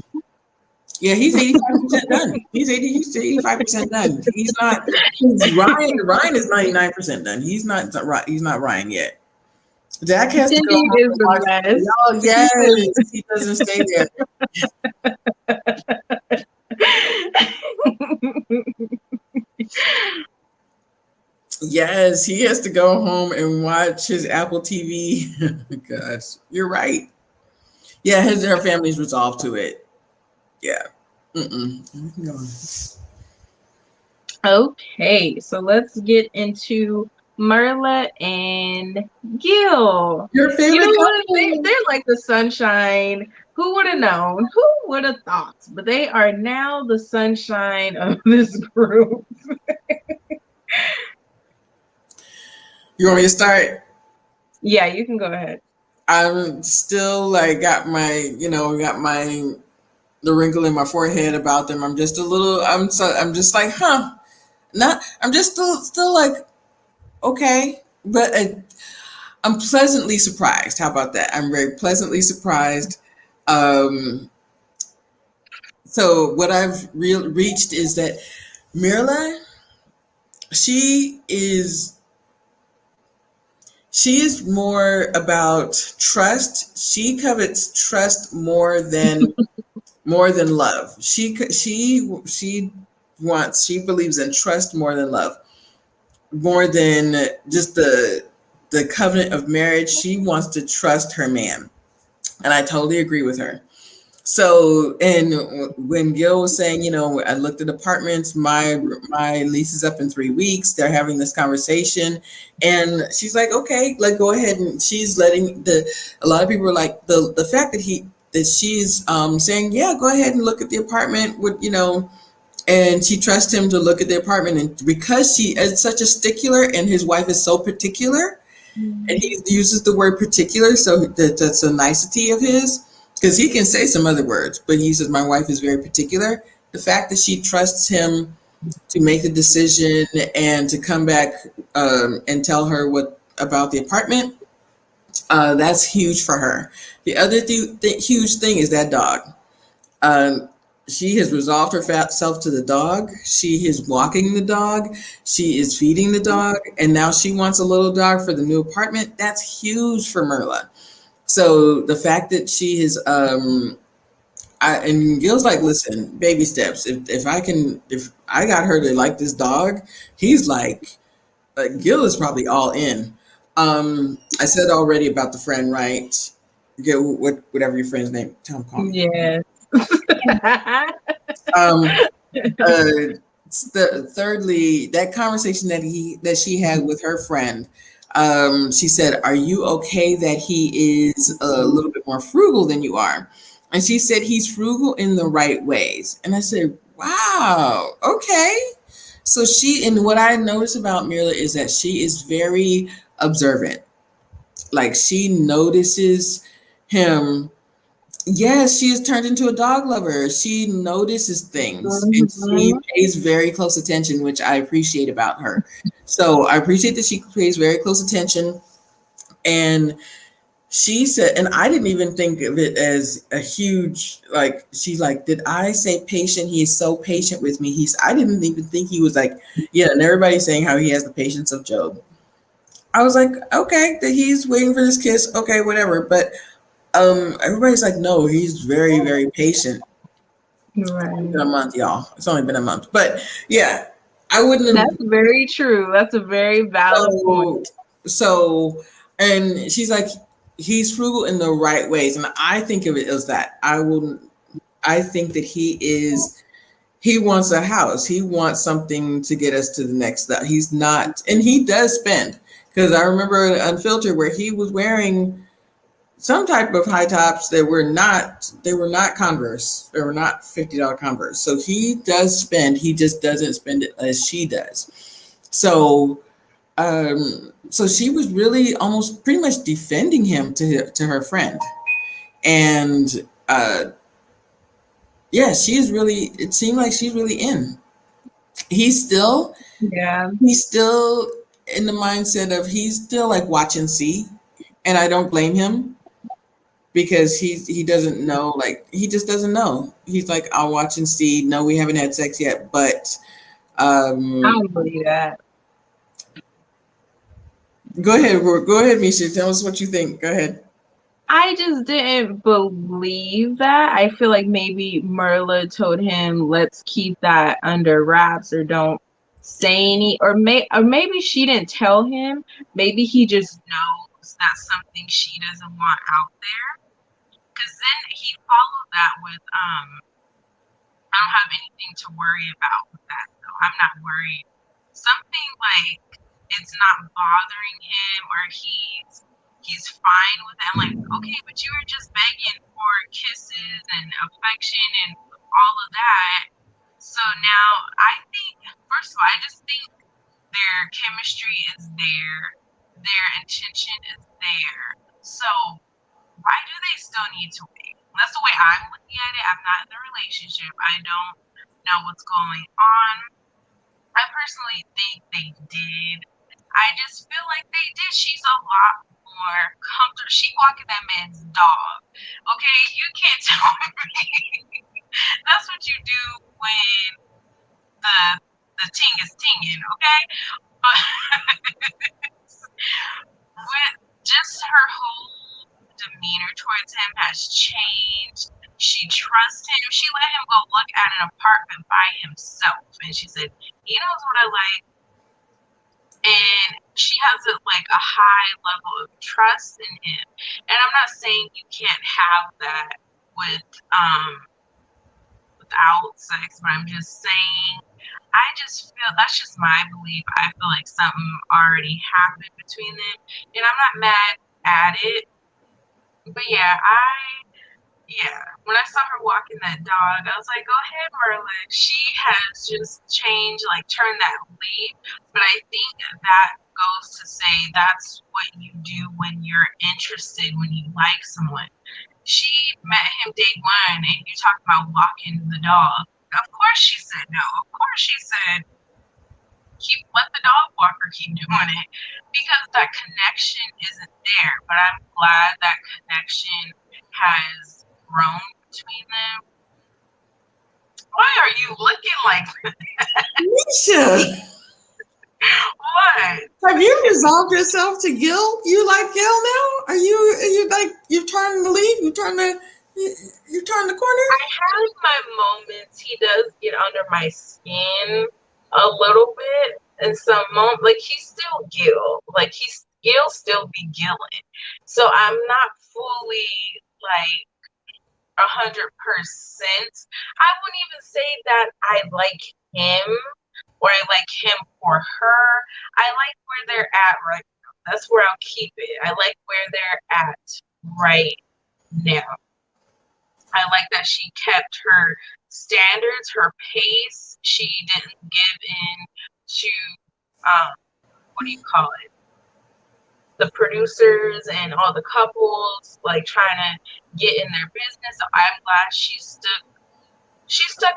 A: Yeah, he's 85% done. He's 85% done. He's not. Ryan. Ryan is 99% done. He's not. He's not Ryan yet. Zach has to go
B: Cindy
A: home
B: is
A: and
B: the
A: watch.
B: best.
A: Oh yes, he doesn't stay there. Yes, he has to go home and watch his Apple TV. Gosh, you're right. Yeah, her family's resolved to it. Yeah.
B: Okay, so let's get into Merla and Gil.
A: Your
B: You
A: favorite
B: know what?
A: couple.
B: They're like the sunshine. Who would have known? Who would have thought? But they are now the sunshine of this group.
A: You want me to start?
B: Yeah, you can go ahead.
A: I'm still like got my the wrinkle in my forehead about them. I'm just a little. I'm just like, huh? Not. I'm just still like, okay, but I'm pleasantly surprised. How about that? I'm very pleasantly surprised. Um, so what I've reached is that Mirla, she is she is more about trust. She covets trust more than love. She believes in trust more than love, more than just the covenant of marriage. She wants to trust her man, and I totally agree with her. So, and when Gil was saying, I looked at apartments, my lease is up in 3 weeks. They're having this conversation, and she's like, okay, go ahead, and she's letting a lot of people are like the fact that she's saying, yeah, go ahead and look at the apartment with and she trusts him to look at the apartment, and because she is such a stickler, and his wife is so particular, and he uses the word particular, so that's a nicety of his, because he can say some other words, but he says my wife is very particular. The fact that she trusts him to make the decision and to come back and tell her what about the apartment, that's huge for her. The other huge thing is that dog. um, she has resolved herself to the dog. She is walking the dog. She is feeding the dog. And now she wants a little dog for the new apartment. That's huge for Merla. So the fact that she is, and Gil's like, listen, baby steps. If I got her to like this dog, he's like Gil is probably all in. I said already about the friend, right? Gil, whatever your friend's name, tell him call me.
B: Yes.
A: Um, uh, thirdly, that conversation that she had with her friend, she said, "Are you okay that he is a little bit more frugal than you are?" And she said, "He's frugal in the right ways." And I said, "Wow, okay." So and what I notice about Mirla is that she is very observant. Like she notices him. Yes, she has turned into a dog lover. She notices things and she
B: Mhm.
A: pays very close attention, which I appreciate about her. So I appreciate that she pays very close attention. And she said, and I didn't even think of it as a huge, like, she's like, did I say patient? He is so patient with me. I didn't even think he was like, yeah, and everybody's saying how he has the patience of Job. I was like, okay, that he's waiting for this kiss. Okay, whatever. But everybody's like, no, he's very, very patient. It's only been
B: Right.
A: a month, y'all. It's only been a month. But yeah, I wouldn't have
B: That's very true. That's a very valid point.
A: so so and she's like, he's frugal in the right ways. And I think of it as that. I think that he wants a house. He wants something to get us to the next level. He's not, and he does spend. Because I remember Unfiltered where he was wearing some type of high tops that were not Converse. They were not $50 Converse. So he does spend. He just doesn't spend it as she does. So she was really almost pretty much defending him to her friend. And yeah, she is really, it seemed like she's really in. He's still
B: Yeah.
A: he's still in the mindset of he's still like watch and see. And I don't blame him because he doesn't know, like he just doesn't know. He's like, I'll watch and see. No, we haven't had sex yet, but
B: I
A: um
B: don't believe that.
A: go ahead, Misha. Tell us what you think. Go ahead.
B: I just didn't believe that. I feel like maybe Merla told him, "Let's keep that under wraps, or don't say any." Or maybe she didn't tell him. Maybe he just knows that's something she doesn't want out there. Because then he followed that with, "I don't have anything to worry about with that." I'm not worried. Something like it's not bothering him or he's fine with it. I'm like, okay, but you were just begging for kisses and affection and all of that. So now I think, first of all, I just think their chemistry is there, their intention is there. So why do they still need to wait? That's the way I'm looking at it. I'm not in the relationship. I don't know what's going on. I personally think they did. I just feel like they did. She's a lot more comfortable. She walking that man's dog. Okay, you can't tell me. That's what you do when the ting is tinging, okay? But with just her whole demeanor towards him has changed. She trusts him. She let him go look at an apartment by himself, and she said, "He knows what I like." And she has a high level of trust in him. And I'm not saying you can't have that with without sex, but I'm just saying I just feel that's just my belief. I feel like something already happened between them, and I'm not mad at it. But yeah, when I saw her walking that dog, I was like, go ahead, Merlin. She has just changed, turned that leaf. But I think that goes to say that's what you do when you're interested, when you like someone. She met him day one, and you talk about walking the dog. Of course she said no. Of course she said, let the dog walker keep doing it, because that connection isn't there. But I'm glad that connection has grown between them. Why are you looking like that?
A: Misha,
B: What?
A: have you resolved yourself to Gil? You like Gil now? Are you like you're trying to leave? You turn the corner?
B: I have my moments. He does get under my skin a little bit, and some moments, he's still Gil. Gil still be Gilling. So I'm not fully 100%. I wouldn't even say that I like him or I like him for her. I like where they're at right now. That's where I'll keep it. I like where they're at right now. I like that she kept her standards, her pace. She didn't give in to what do you call it? The producers and all the couples trying to get in their business. So I'm glad she stuck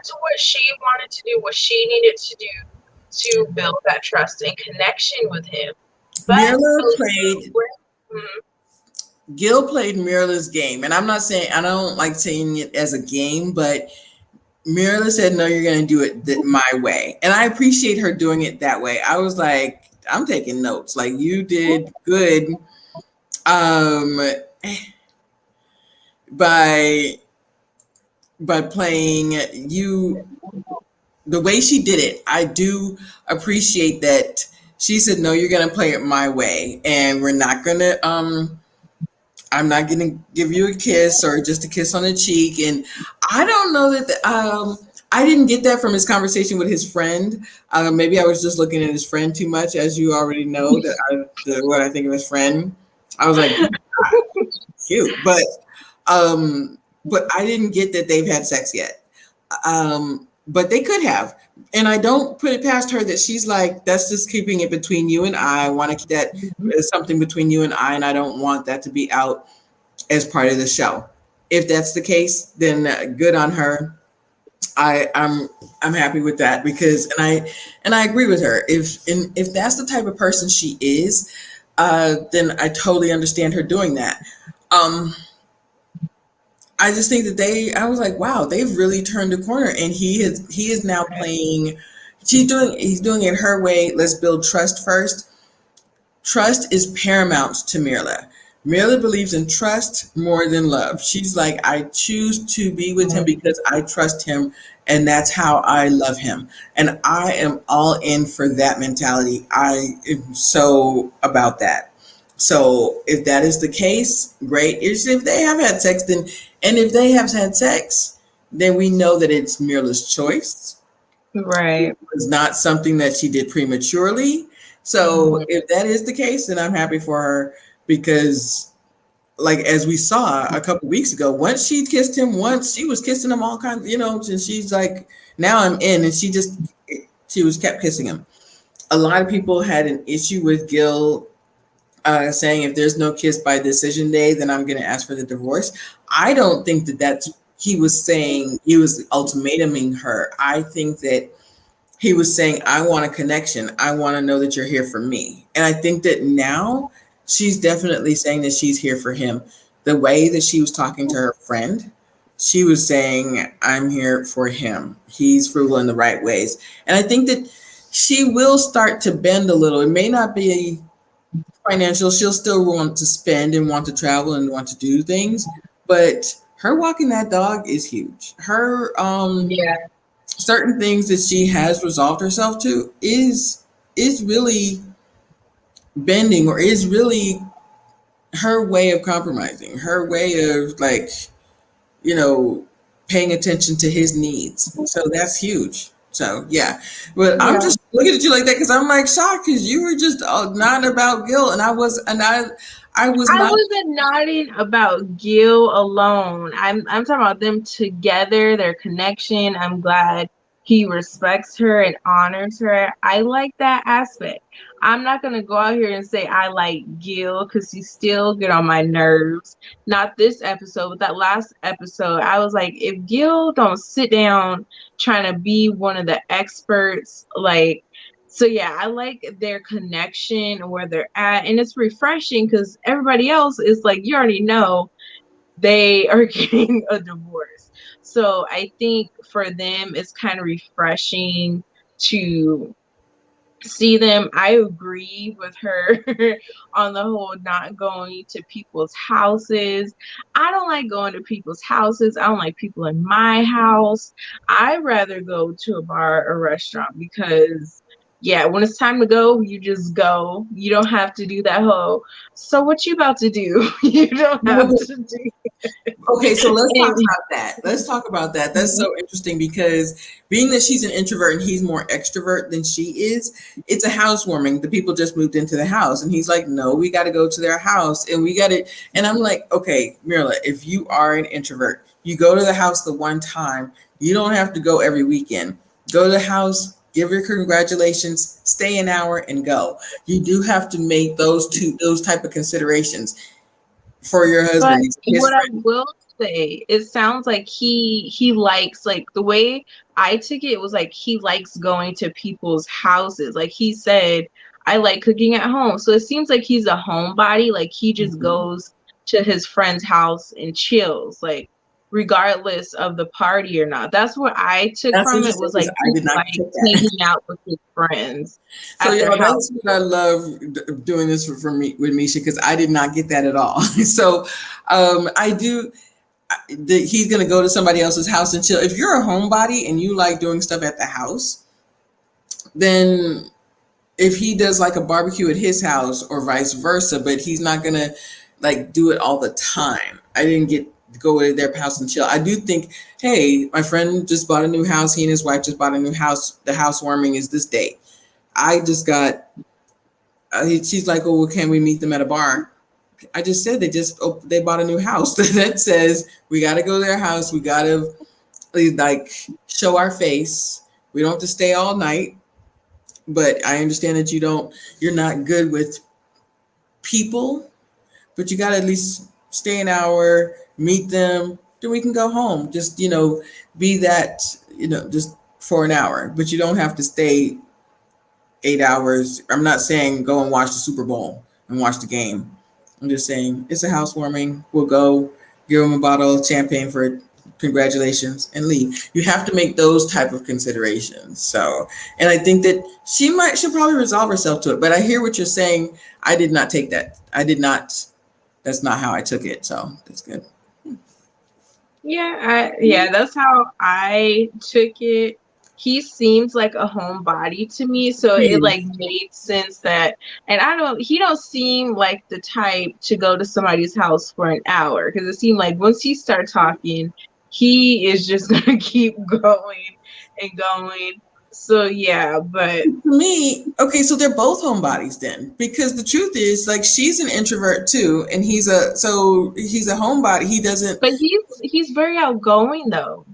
B: to what she wanted to do, what she needed to do to build that trust and connection with him. But
A: Gil played Mirla's game, and I'm not saying, I don't like saying it as a game, but Mirla said, no, you're going to do it my way. And I appreciate her doing it that way. I was like, I'm taking notes. You did good by playing you the way she did it. I do appreciate that she said, no, you're going to play it my way, and we're not going to I'm not going to give you a kiss or just a kiss on the cheek. And I don't know that I didn't get that from his conversation with his friend. Maybe I was just looking at his friend too much, as you already know what I think of his friend. I was like, cute, but I didn't get that they've had sex yet. But they could have. And I don't put it past her that she's like, that's just keeping it between you and I want to keep that as something between you and I don't want that to be out as part of the show. If that's the case, then good on her. I'm happy with that, because and I agree with her. If that's the type of person she is, then I totally understand her doing that. I just think that I was like, wow, they've really turned a corner, and he is now playing. He's doing it her way. Let's build trust first. Trust is paramount to Mirla. Mirla believes in trust more than love. She's like, I choose to be with him because I trust him, and that's how I love him. And I am all in for that mentality. I am so about that. So if that is the case, great. If they have had sex, then, and if they have had sex, then we know that it's Mirla's choice.
B: Right.
A: It was not something that she did prematurely. So
B: Mhm.
A: if that is the case, then I'm happy for her because, like as we saw a couple weeks ago, once she kissed him once, she was kissing him all kinds, and she's like, now I'm in, and she was kept kissing him. A lot of people had an issue with Gil saying if there's no kiss by decision day, then I'm going to ask for the divorce. I don't think that that's he was saying he was ultimatuming her. I think that he was saying, I want a connection. I want to know that you're here for me. And I think that now she's definitely saying that she's here for him. The way that she was talking to her friend, she was saying, I'm here for him. He's frugal in the right ways. And I think that she will start to bend a little. It may not be financial. She'll still want to spend and want to travel and want to do things. But her walking that dog is huge. Her
B: Yeah.
A: certain things that she has resolved herself to is really bending, or is really her way of compromising, her way of, like, you know paying attention to his needs. So that's huge. So yeah, but I'm
B: Yeah.
A: just looking at you like that because I'm like shocked because you were just not about Gil, and I was
B: I
A: not.
B: wasn't nodding about Gil alone. I'm talking about them together, their connection. I'm glad he respects her and honors her. I like that aspect. I'm not gonna go out here and say I like Gil because he still get on my nerves. Not this episode, but that last episode. I was like, if Gil don't sit down trying to be one of the experts, like, so yeah, I like their connection where they're at, and it's refreshing because everybody else is like, you already know they are getting a divorce. So I think for them, it's kind of refreshing to see them. I agree with her on the whole not going to people's houses. I don't like going to people's houses. I don't like people in my house. I'd rather go to a bar or restaurant because yeah, when it's time to go, you just go. You don't have to do that whole, so what you about to do? You don't have to do
A: Okay, so let's talk
B: it.
A: about that. Let's talk about that. That's so interesting because being that she's an introvert and he's more extrovert than she is, it's a housewarming. The people just moved into the house, and he's like, "No, we got to go to their house, and we got to." And I'm like, "Okay, Mirla, if you are an introvert, you go to the house the one time. You don't have to go every weekend. Go to the house, give your congratulations, stay an hour, and go. You do have to make those type of considerations for your
B: But
A: husband, his
B: what I
A: friend.
B: will say, it sounds like he likes, like the way I took it was like he likes going to people's houses. Like he said, I like cooking at home. So it seems like he's a homebody. Like he just
A: Mhm.
B: goes to his friend's house and chills, like regardless of the party or not. That's what I took
A: That's
B: from it,
A: interesting
B: was
A: because
B: like
A: I
B: he
A: did not get
B: likes
A: that.
B: hanging out with his friends
A: So
B: at their
A: y'all,
B: house.
A: that's what I love doing this for me with Misha because I did not get that at all. So I do. He's gonna go to somebody else's house and chill. If you're a homebody and you like doing stuff at the house, then if he does like a barbecue at his house or vice versa, but he's not gonna like do it all the time. I didn't get to go to their house and chill. I do think, hey, my friend just bought a new house. He and his wife just bought a new house. The housewarming is this day. I just got. She's like, oh, well, can we meet them at a bar? I just said they bought a new house that says we got to go to their house. We got to like show our face. We don't have to stay all night, but I understand that you're not good with people, but you got to at least stay an hour, meet them, then we can go home. Just, be that, just for an hour, but you don't have to stay 8 hours. I'm not saying go and watch the Super Bowl and watch the game. I'm just saying it's a housewarming. We'll go give them a bottle of champagne for congratulations and leave. You have to make those type of considerations. So, and I think that she'll probably resolve herself to it. But I hear what you're saying. I did not take that. I did not. That's not how I took it. So that's good.
B: Yeah, that's how I took it. He seems like a homebody to me, so it like made sense that, and he don't seem like the type to go to somebody's house for an hour, because it seemed like once he start talking, he is just gonna keep going and going. So yeah, but
A: To me, okay, so they're both homebodies then, because the truth is, like, she's an introvert too, and he's a homebody. He doesn't.
B: but he's very outgoing though.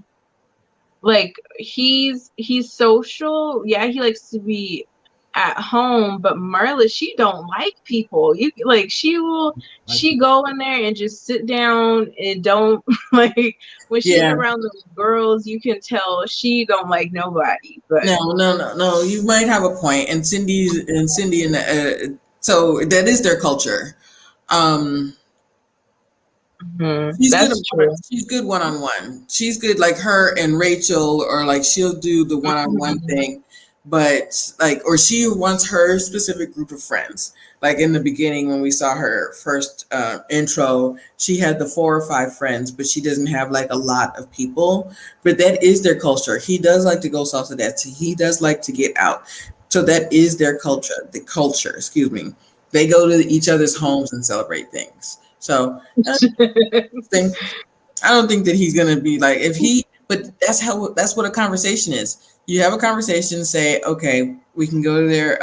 B: Like he's social. Yeah, he likes to be at home, but Marla, she don't like people. You like she go in there and just sit down and don't like when she's
A: Yeah,
B: around those girls, you can tell she don't like nobody. But
A: no. You might have a point, and Cindy and so that is their culture. Um,
B: mhm, that's true.
A: She's good one on one. She's good like her and Rachel, or like she'll do the one on one
B: Mhm.
A: thing, but like, or she wants her specific group of friends. Like in the beginning when we saw her first intro, she had the 4 or 5 friends, but she doesn't have like a lot of people. But that is their culture. He does like to go salsa dance. He does like to get out. So that is their culture. The culture, excuse me. They go to each other's homes and celebrate things. So thing. I don't think that he's gonna be like if he. But that's what a conversation is. You have a conversation, say, okay, we can go to their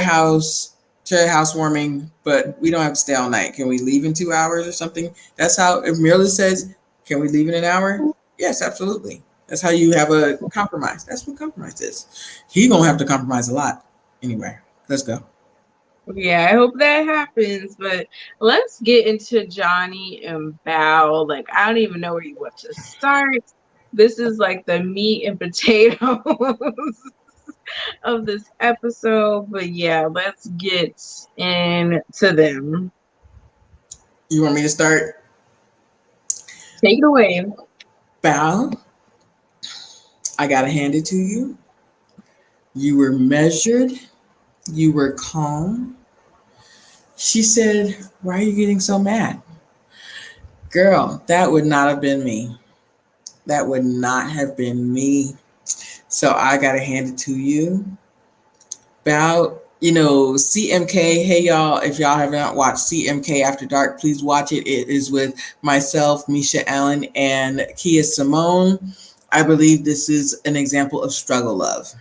A: house, to a housewarming, but we don't have to stay all night. Can we leave in 2 hours or something? That's how. If Mirla says, can we leave in an hour? Yes, absolutely. That's how you have a compromise. That's what compromise is. He gonna have to compromise a lot. Anyway, let's go.
B: Yeah, I hope that happens. But let's get into Johnny and Bao. Like, I don't even know where you want to start. This is like the meat and potatoes of this episode. But yeah, let's get into them.
A: You want me to start?
B: Take it away.
A: Bow. I gotta hand it to you. You were measured. You were calm. She said, why are you getting so mad? Girl, that would not have been me. That would not have been me. So I got to hand it to you. About, CMK. Hey, y'all, if y'all have not watched CMK After Dark, please watch it. It is with myself, Misha Allen, and Kia Simone. I believe this is an example of struggle love.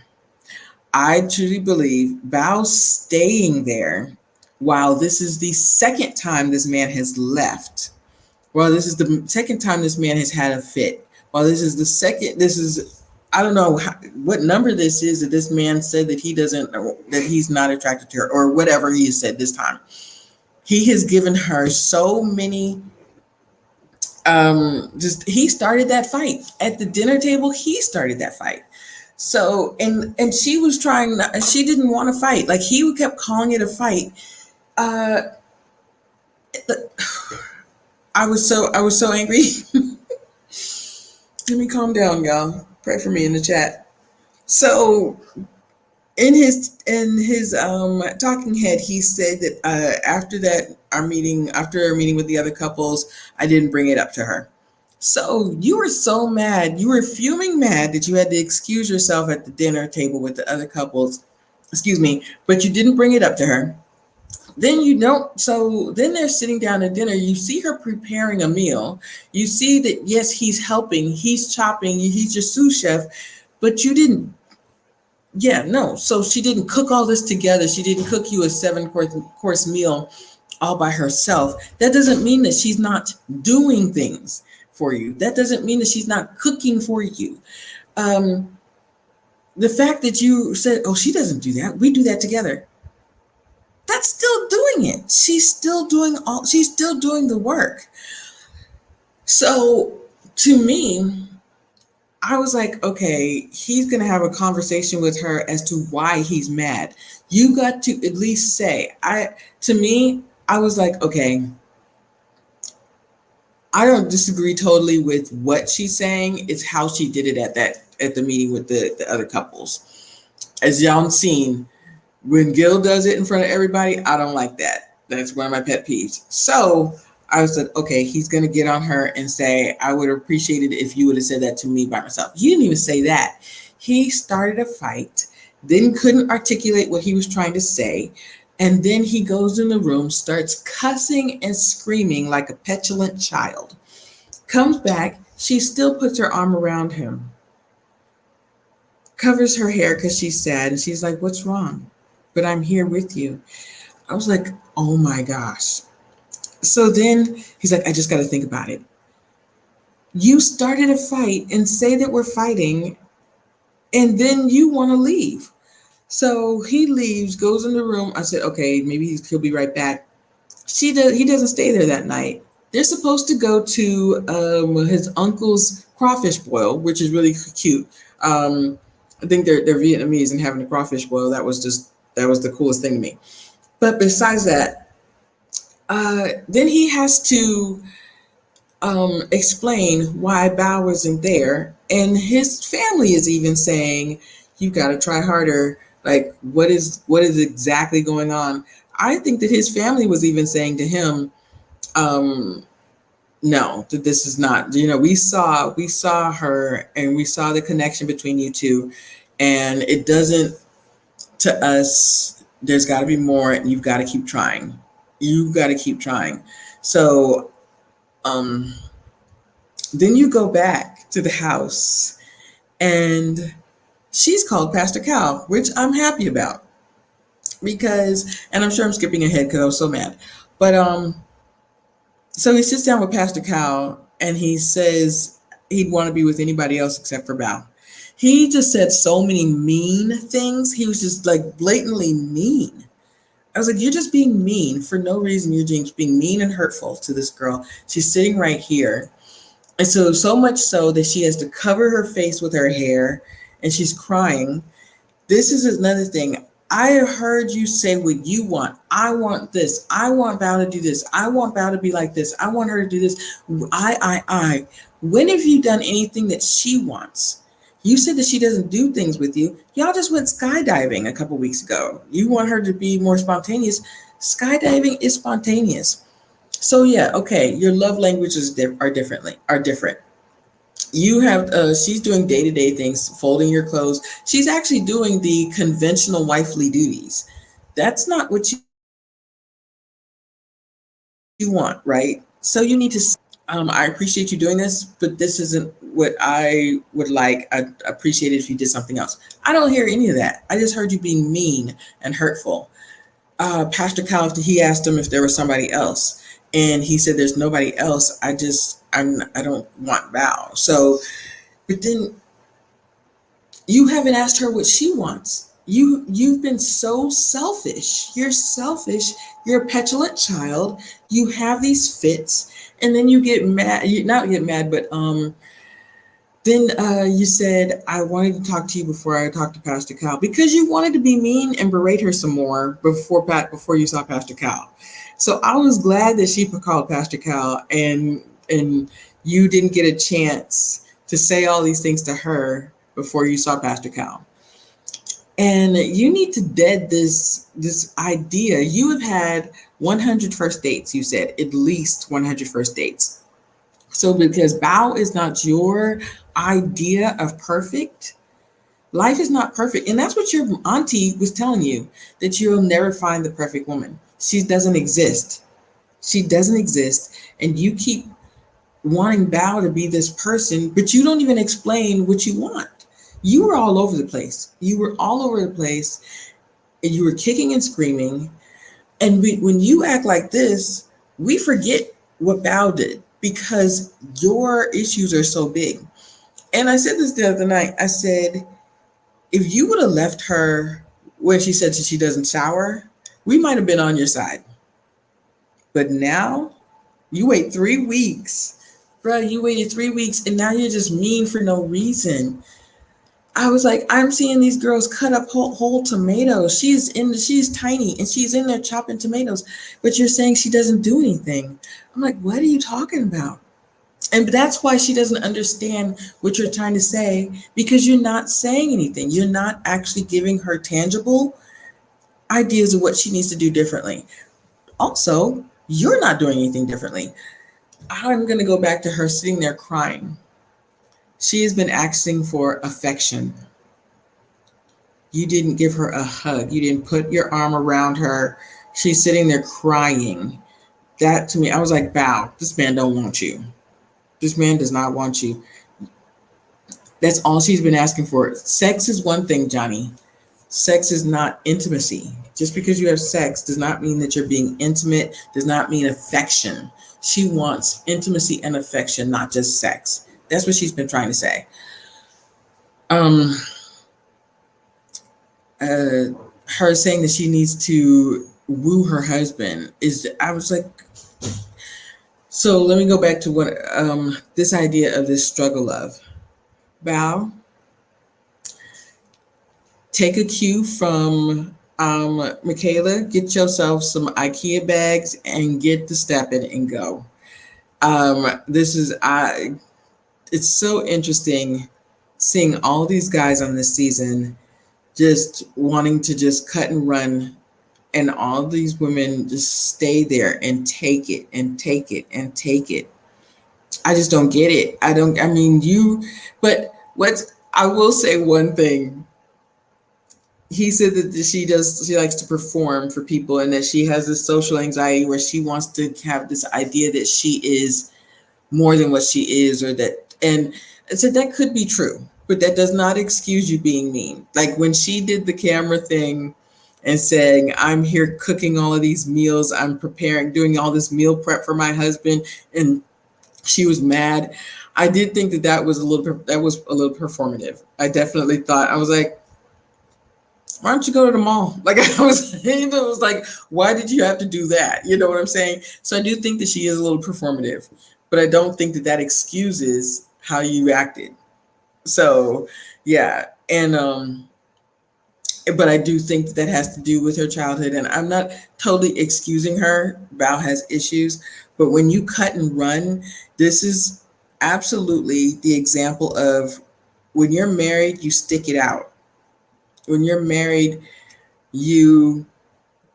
A: I truly believe Bao staying there while this is the second time this man has left. Well, this is the second time this man has had a fit. Well, I don't know what number this is that this man said that that he's not attracted to her or whatever he has said this time. He has given her so many, he started that fight at the dinner table. He started that fight. So, and she was she didn't want to fight. Like he kept calling it a fight. Uh, I was so angry. Let me calm down, y'all. Pray for me in the chat. So in his talking head, he said that after our meeting with the other couples, I didn't bring it up to her. So you were so mad, you were fuming mad that you had to excuse yourself at the dinner table with the other couples. Excuse me, but you didn't bring it up to her. Then you don't. So then they're sitting down at dinner. You see her preparing a meal. You see that yes, he's helping. He's chopping. He's your sous chef, but you didn't. Yeah, no. So she didn't cook all this together. She didn't cook you a 7 course meal all by herself. That doesn't mean that she's not doing things for you. That doesn't mean that she's not cooking for you. Um, the fact that you said, "Oh, she doesn't do that. We do that together." That's still doing it. She's still doing the work. So to me, I was like, okay, he's going to have a conversation with her as to why he's mad. You got to at least say, to me, I was like, okay, I don't disagree totally with what she's saying. It's how she did it at the meeting with the other couples. As y'all seen, when Gil does it in front of everybody, I don't like that. That's one of my pet peeves. So I was like, okay, he's going to get on her and say, I would appreciate it if you would have said that to me by myself. He didn't even say that. He started a fight, then couldn't articulate what he was trying to say. And then he goes in the room, starts cussing and screaming like a petulant child. Comes back, she still puts her arm around him. covers her hair because she's sad, and she's like, "What's wrong?" But I'm here with you. I was like, "Oh my gosh." So then he's like, "I just got to think about it. You started a fight and say that we're fighting, and then you want to leave." So he leaves, goes in the room. I said, "Okay, maybe he'll be right back." He doesn't stay there that night. They're supposed to go to his uncle's crawfish boil, which is really cute. I think they're Vietnamese and having a crawfish boil. That was the coolest thing to me. But besides that, then he has to explain why Bao wasn't there, and his family is even saying, "You got to try harder." Like, what is exactly going on? I think that his family was even saying to him, um, "No, that this is not. You know, we saw her, and we saw the connection between you two, and it doesn't to us. There's got to be more, and you've got to keep trying. You've got to keep trying." So, um, then you go back to the house, and she's called Pastor Cal, which I'm happy about because, and I'm sure I'm skipping ahead because I was so mad. But so he sits down with Pastor Cal, and he says he'd want to be with anybody else except for Bao. He just said so many mean things. He was just like blatantly mean. I was like, "You're just being mean for no reason. You're just being mean and hurtful to this girl. She's sitting right here." And so, so much so that she has to cover her face with her hair, and she's crying. This is another thing. I heard you say what you want. I want this. I want Val to do this. I want Val to be like this. I want her to do this. I. When have you done anything that she wants? You said that she doesn't do things with you. Y'all just went skydiving a couple weeks ago. You want her to be more spontaneous. Skydiving is spontaneous. So yeah, okay, your love languages are different. You have she's doing day-to-day things, folding your clothes. She's actually doing the conventional wifely duties. That's not what you want, right? So you need to I appreciate you doing this, but this isn't what I would like. I'd appreciate it if you did something else. I don't hear any of that. I just heard you being mean and hurtful. Pastor Cal, he asked him if there was somebody else, and he said, "There's nobody else. I don't want Val." So, but then you haven't asked her what she wants. You've been so selfish. You're selfish. You're a petulant child. You have these fits, and then you get mad. You not get mad, but then you said, "I wanted to talk to you before I talked to Pastor Cal," because you wanted to be mean and berate her some more before you saw Pastor Cal. So I was glad that she called Pastor Cal, and you didn't get a chance to say all these things to her before you saw Pastor Cal. And you need to dead this idea. You have had 100 first dates. You said at least 100 first dates. So because Bao is not your idea of perfect, life is not perfect. And that's what your auntie was telling you, that you'll never find the perfect woman. She doesn't exist. She doesn't exist. And you keep wanting Bao to be this person, but you don't even explain what you want. You were all over the place. You were all over the place, and you were kicking and screaming. And when you act like this, we forget what Bao did because your issues are so big. And I said this the other night. I said, if you would have left her when she said she doesn't shower, we might have been on your side. But now you wait 3 weeks. Bro, you waited 3 weeks, and now you're just mean for no reason. I was like, I'm seeing these girls cut up whole tomatoes. She's tiny, and she's in there chopping tomatoes, but you're saying she doesn't do anything. I'm like, what are you talking about? And that's why she doesn't understand what you're trying to say, because you're not saying anything. You're not actually giving her tangible ideas of what she needs to do differently. Also, you're not doing anything differently. I'm going to go back to her sitting there crying. She has been asking for affection. You didn't give her a hug. You didn't put your arm around her. She's sitting there crying. That to me, I was like, "Wow, this man don't want you. This man does not want you." That's all she's been asking for. Sex is one thing, Johnny. Sex is not intimacy. Just because you have sex does not mean that you're being intimate, does not mean affection. She wants intimacy and affection, not just sex. That's what she's been trying to say. Um, uh, her saying that she needs to woo her husband is, I was like, so let me go back to what this idea of this struggle love. Bow, take a cue from Michaela, get yourself some IKEA bags and get to stepping and go. This is it's so interesting seeing all these guys on this season just wanting to just cut and run, and all these women just stay there and take it and take it and take it. I just don't get it. I mean, but I will say one thing. He said that she likes to perform for people, and that she has this social anxiety where she wants to have this idea that she is more than what she is, or that, and I said that could be true, but that does not excuse you being mean. Like when she did the camera thing and saying, I'm here cooking all of these meals, I'm preparing, doing all this meal prep for my husband, and she was mad. I did think that was a little performative. I definitely thought, I was like, why don't you go to the mall? Like I was, it was like, why did you have to do that? You know what I'm saying? So I do think that she is a little performative, but I don't think that that excuses how you acted. So yeah, and but I do think that that has to do with her childhood, and I'm not totally excusing her. Bao has issues, but when you cut and run, this is absolutely the example of when you're married, you stick it out. When you're married, you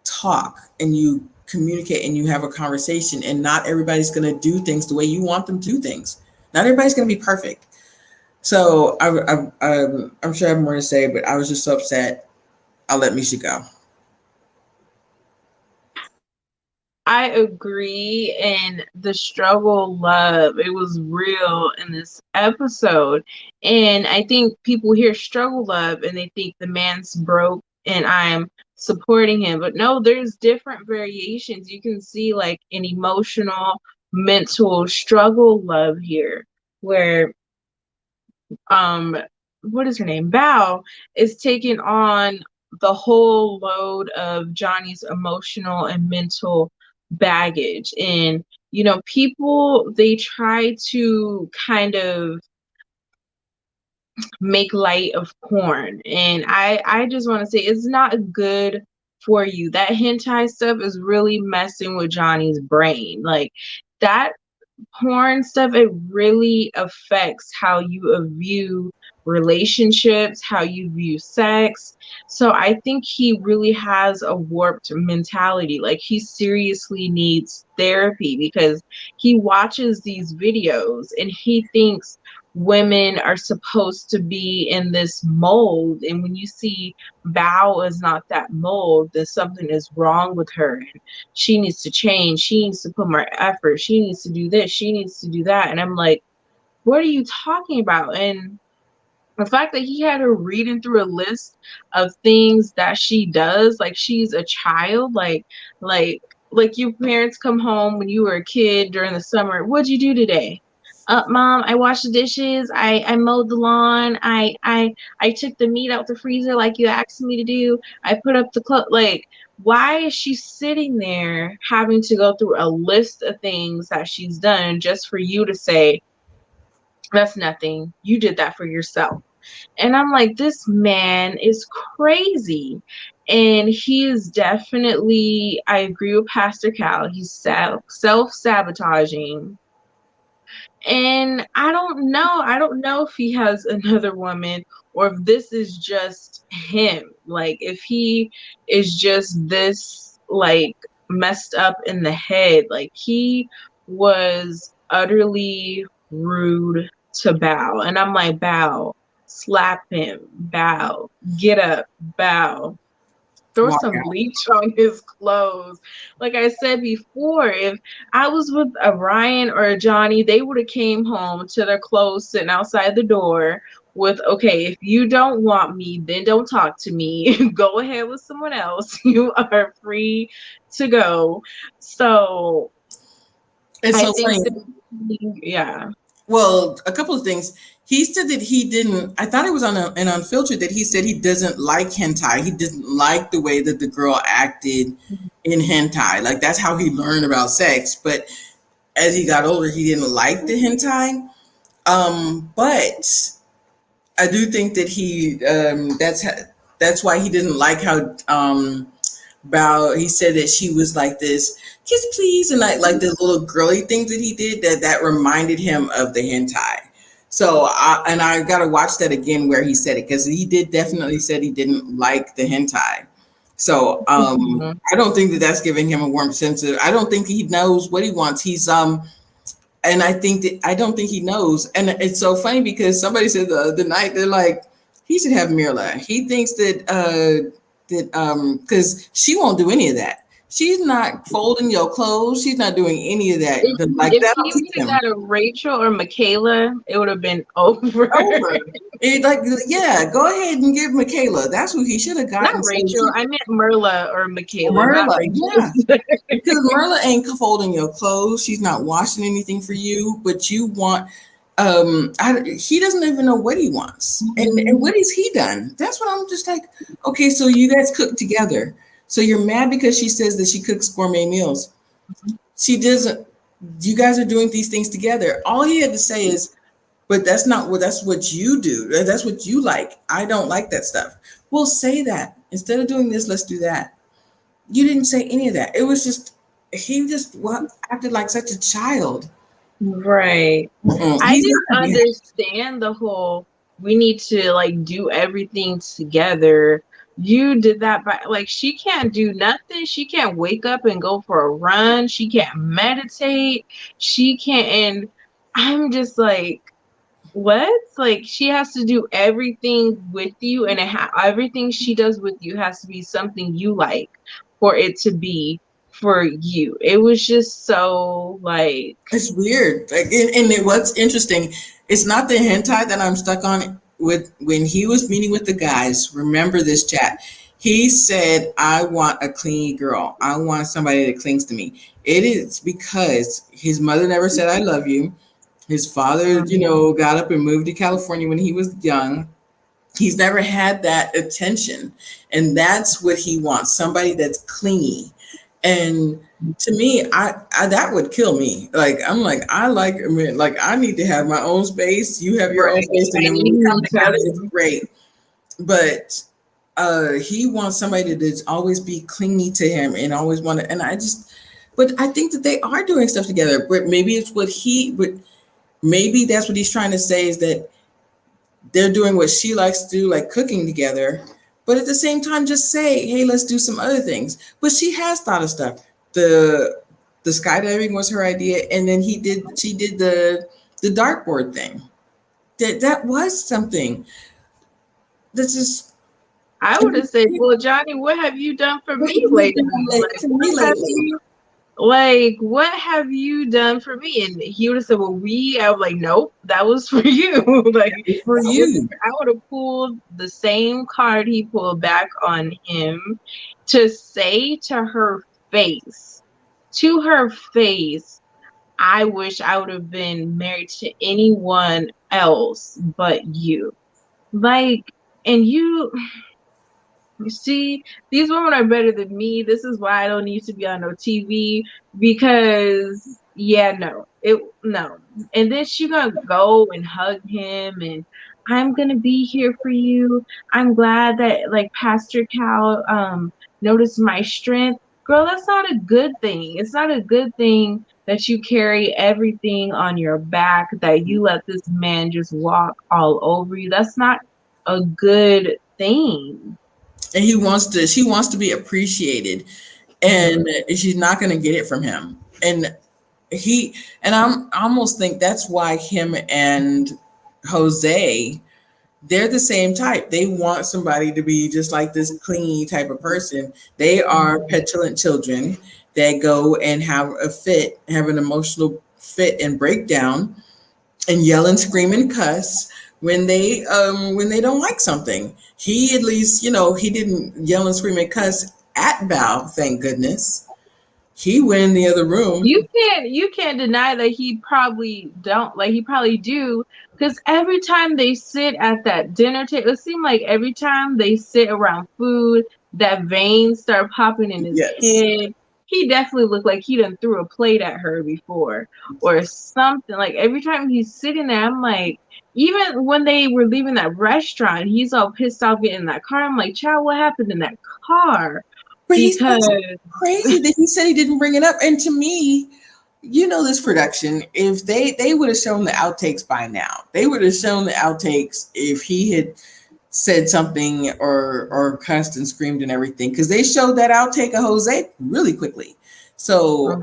A: talk and you communicate and you have a conversation, and not everybody's going to do things the way you want them to do things. Not everybody's going to be perfect. So I'm sure I have more to say, but I was just so upset. I'll let Misha go.
B: I agree. And the struggle love, it was real in this episode. And I think people hear struggle love and they think the man's broke and I'm supporting him. But no, there's different variations. You can see like an emotional, mental struggle love here, where um what is her name, Bao, is taking on the whole load of Johnny's emotional and mental baggage. And people, they try to kind of make light of porn, and I just want to say it's not good for you. That hentai stuff is really messing with Johnny's brain. Like that porn stuff, it really affects how you view relationships, how you view sex. So I think he really has a warped mentality. Like he seriously needs therapy, because he watches these videos and he thinks women are supposed to be in this mold, and when you see Bao is not that mold, then something is wrong with her, and she needs to change, she needs to put more effort, she needs to do this, she needs to do that. And I'm like, what are you talking about? And the fact that he had her reading through a list of things that she does, like she's a child, like like your parents come home when you were a kid during the summer. What'd you do today? Mom, I washed the dishes. I mowed the lawn. I took the meat out the freezer like you asked me to do. I put up the clothes. Like, why is she sitting there having to go through a list of things that she's done just for you to say, that's nothing, you did that for yourself? And I'm like, this man is crazy. And he is definitely, I agree with Pastor Cal, he's self-sabotaging. And I don't know if he has another woman, or if this is just him. Like if he is just this like messed up in the head. Like he was utterly rude to Bao. And I'm like, Bao, slap him, Bao, get up, Bao. throw
A: Walk
B: some
A: out.
B: bleach on his clothes. Like I said before, if I was with a Ryan or a Johnny, they would have came home to their clothes sitting outside the door with, okay, if you don't want me, then don't talk to me. Go ahead with someone else. You are free to go. So
A: It's
B: I
A: so
B: think
A: funny.
B: that, yeah.
A: Well, a couple of things. He said that he didn't. I thought it was on an unfiltered that he said he doesn't like hentai. He didn't like the way that the girl acted in hentai. Like that's how he learned about sex. But as he got older, he didn't like the hentai. But I do think that that's why he didn't like how Bao, he said that she was like this kiss please and like the little girly things that he did that reminded him of the hentai. So I gotta watch that again where he said it because he did definitely said he didn't like the hentai. So
B: Mhm.
A: I don't think that that's giving him a warm sense of. I don't think he knows what he wants. And I don't think he knows. And it's so funny because somebody said the other night they're like, he should have Mirla. He thinks that because she won't do any of that. She's not folding your clothes. She's not doing any of that. Like
B: If
A: that'll
B: he
A: teach
B: would have
A: him
B: got a Rachel or Michaela, it would have been over.
A: over. Like yeah, go ahead and get Michaela. That's who he should have
B: Not
A: gotten. So
B: Rachel. I meant Merla or Michaela, not
A: Marla,
B: Rachel.
A: yeah. Because Marla ain't folding your clothes. She's not washing anything for you, but you want. He doesn't even know what he wants, and what has he done? That's what I'm just like. Okay, so you guys cook together. So you're mad because she says that she cooks gourmet meals. She doesn't. You guys are doing these things together. All he had to say is, "But that's not what. That's what you do. That's what you like. I don't like that stuff." We'll say that instead of doing this, let's do that. You didn't say any of that. It was just he just acted like such a child.
B: Right. I
A: He's
B: didn't
A: not gonna be happy.
B: understand the whole we need to like do everything together. You did that by like she can't do nothing. She can't wake up and go for a run. She can't meditate. She can't and I'm just like what? Like she has to do everything with you, and everything she does with you has to be something you like for it to be for you. It was just so like,
A: It's weird. Like, what's interesting, it's not the hentai that I'm stuck on. With when he was meeting with the guys, remember this chat. He said, "I want a clingy girl. I want somebody that clings to me." It is because his mother never said, "I love you." His father, got up and moved to California when he was young. He's never had that attention, and that's what he wants, somebody that's clingy. And to me, I that would kill me. Like I'm like I like I mean, like I need to have my own space, you have your own
B: right.
A: space, and
B: I
A: then when
B: need
A: we come
B: me
A: together it's
B: time.
A: great. But he wants somebody to always be clingy to him and always want to, and but I think that they are doing stuff together. But maybe it's but maybe that's what he's trying to say is that they're doing what she likes to do, like cooking together. But at the same time, just say, "Hey, let's do some other things." But she has thought of stuff. The skydiving was her idea, and then she did the dartboard thing. That was something. That's just
B: I would have said, well, Johnny, what have you done for
A: what
B: me
A: have you
B: lately?
A: done
B: Like,
A: for me
B: what have
A: lately?
B: you What have you done for me? And he would have said, well, I was like, nope, that was for you. Like
A: It's for
B: that was
A: you.
B: I would have pulled the same card he pulled back on him to say to her face, I wish I would have been married to anyone else but you. Like, and you see, these women are better than me. This is why I don't need to be on no TV because yeah, no. And then she gonna go and hug him and I'm gonna be here for you. I'm glad that like Pastor Cal noticed my strength. Girl, that's not a good thing. It's not a good thing that you carry everything on your back, that you let this man just walk all over you. That's not a good thing.
A: And she wants to be appreciated,
B: Mhm.
A: and she's not going to get it from him. And he and I almost think that's why him and Jose they're the same type. They want somebody to be just like this clingy type of person. They are petulant children that go and have a fit, have an emotional fit and breakdown, and yell and scream and cuss when they don't like something. He at least, he didn't yell and scream and cuss at Bao, thank goodness. He went in the other room.
B: You can't deny that he probably don't, like, he probably do, because every time they sit at that dinner table, it seemed like every time they sit around food, that veins start popping in his
A: Yes.
B: head. He definitely looked like he done threw a plate at her before or something. Like every time he's sitting there, I'm like, even when they were leaving that restaurant, he's all pissed off getting in that car. I'm like, child, what happened in that car?
A: But he's so
B: Because
A: crazy that he said he didn't bring it up. And to me, this production, if they would have shown the outtakes by now. They would have shown the outtakes if he had said something or cussed and screamed and everything, because they showed that outtake of Jose really quickly. So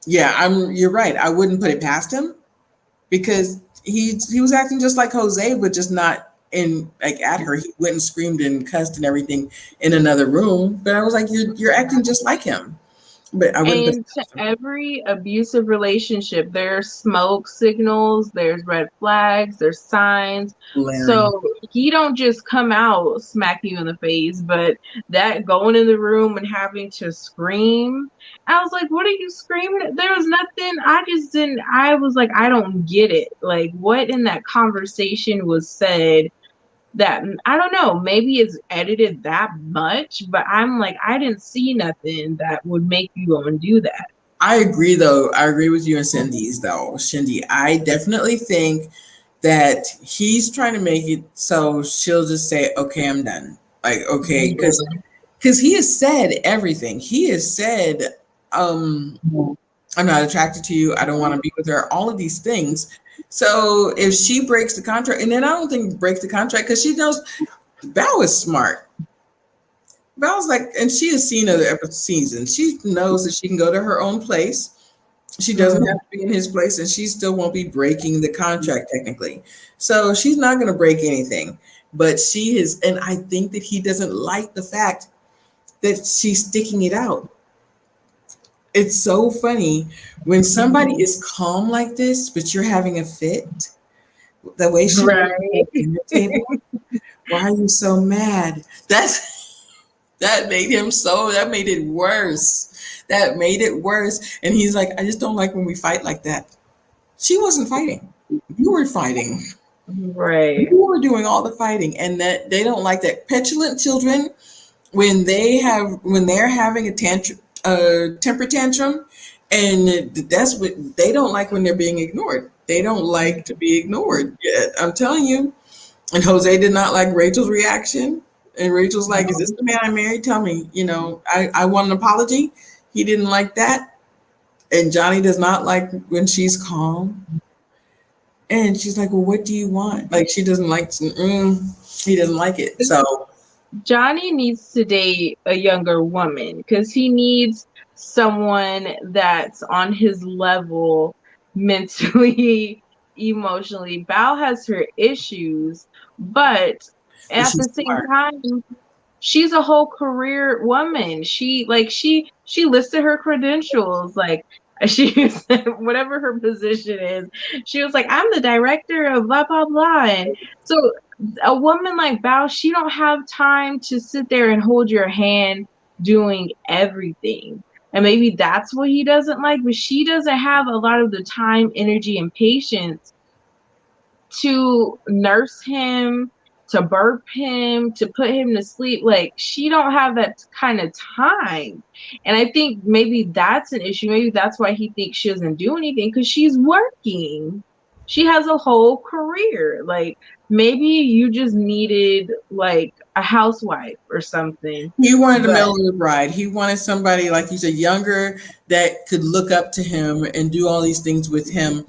A: yeah, you're right. I wouldn't put it past him, because he was acting just like Jose, but just not in like at her. He went and screamed and cussed and everything in another room. But I was like, you're acting just like him. But I wouldn't put it
B: And to
A: past him.
B: every abusive relationship, there's smoke signals, there's red flags, there's signs.
A: Blaring.
B: So he don't just come out smack you in the face, but that going in the room and having to scream. I was like, what are you screaming? There was nothing. I just didn't. I was like, I don't get it. Like, what in that conversation was said that, I don't know, maybe it's edited that much, but I'm like, I didn't see nothing that would make you go and do that.
A: I agree, though. I agree with you and Cindy's, though. Shindy, I definitely think that he's trying to make it so she'll just say, okay, I'm done. Like, okay, because he has said everything. He has said, I'm not attracted to you. I don't want to be with her. All of these things. So if she breaks the contract, and then I don't think breaks the contract, because she knows Val is smart. Val's like, and she has seen other seasons. She knows that she can go to her own place. She doesn't have to be in his place, and she still won't be breaking the contract technically. So she's not going to break anything. But she is, and I think that he doesn't like the fact that she's sticking it out. It's so funny when somebody is calm like this, but you're having a fit. The way she
B: Right.
A: at the dinner table. Why are you so mad? That made him so. That made it worse. That made it worse. And he's like, I just don't like when we fight like that. She wasn't fighting. You were fighting.
B: Right.
A: You were doing all the fighting, and that they don't like that. Petulant children, when they're having a temper tantrum, and that's what they don't like, when they're being ignored. They don't like to be ignored. Yeah, I'm telling you. And Jose did not like Rachel's reaction. And Rachel's like, is this the man I married? Tell me, I want an apology. He didn't like that. And Johnny does not like when she's calm. And she's like, well, what do you want? Like, she doesn't like, he doesn't like it. So
B: Johnny needs to date a younger woman because he needs someone that's on his level mentally, emotionally. Bao has her issues, but at
A: she's
B: the same
A: smart.
B: time, she's a whole career woman. She listed her credentials, like she whatever her position is. She was like, I'm the director of blah blah blah. And so a woman like Bao, she don't have time to sit there and hold your hand doing everything. And maybe that's what he doesn't like, but she doesn't have a lot of the time, energy, and patience to nurse him, to burp him, to put him to sleep. Like, she don't have that kind of time. And I think maybe that's an issue. Maybe that's why he thinks she doesn't do anything, because she's working. She has a whole career. Like, maybe you just needed like a housewife or something.
A: He wanted a
B: But
A: middle bride. He wanted somebody, like you said, younger, that could look up to him and do all these things with him.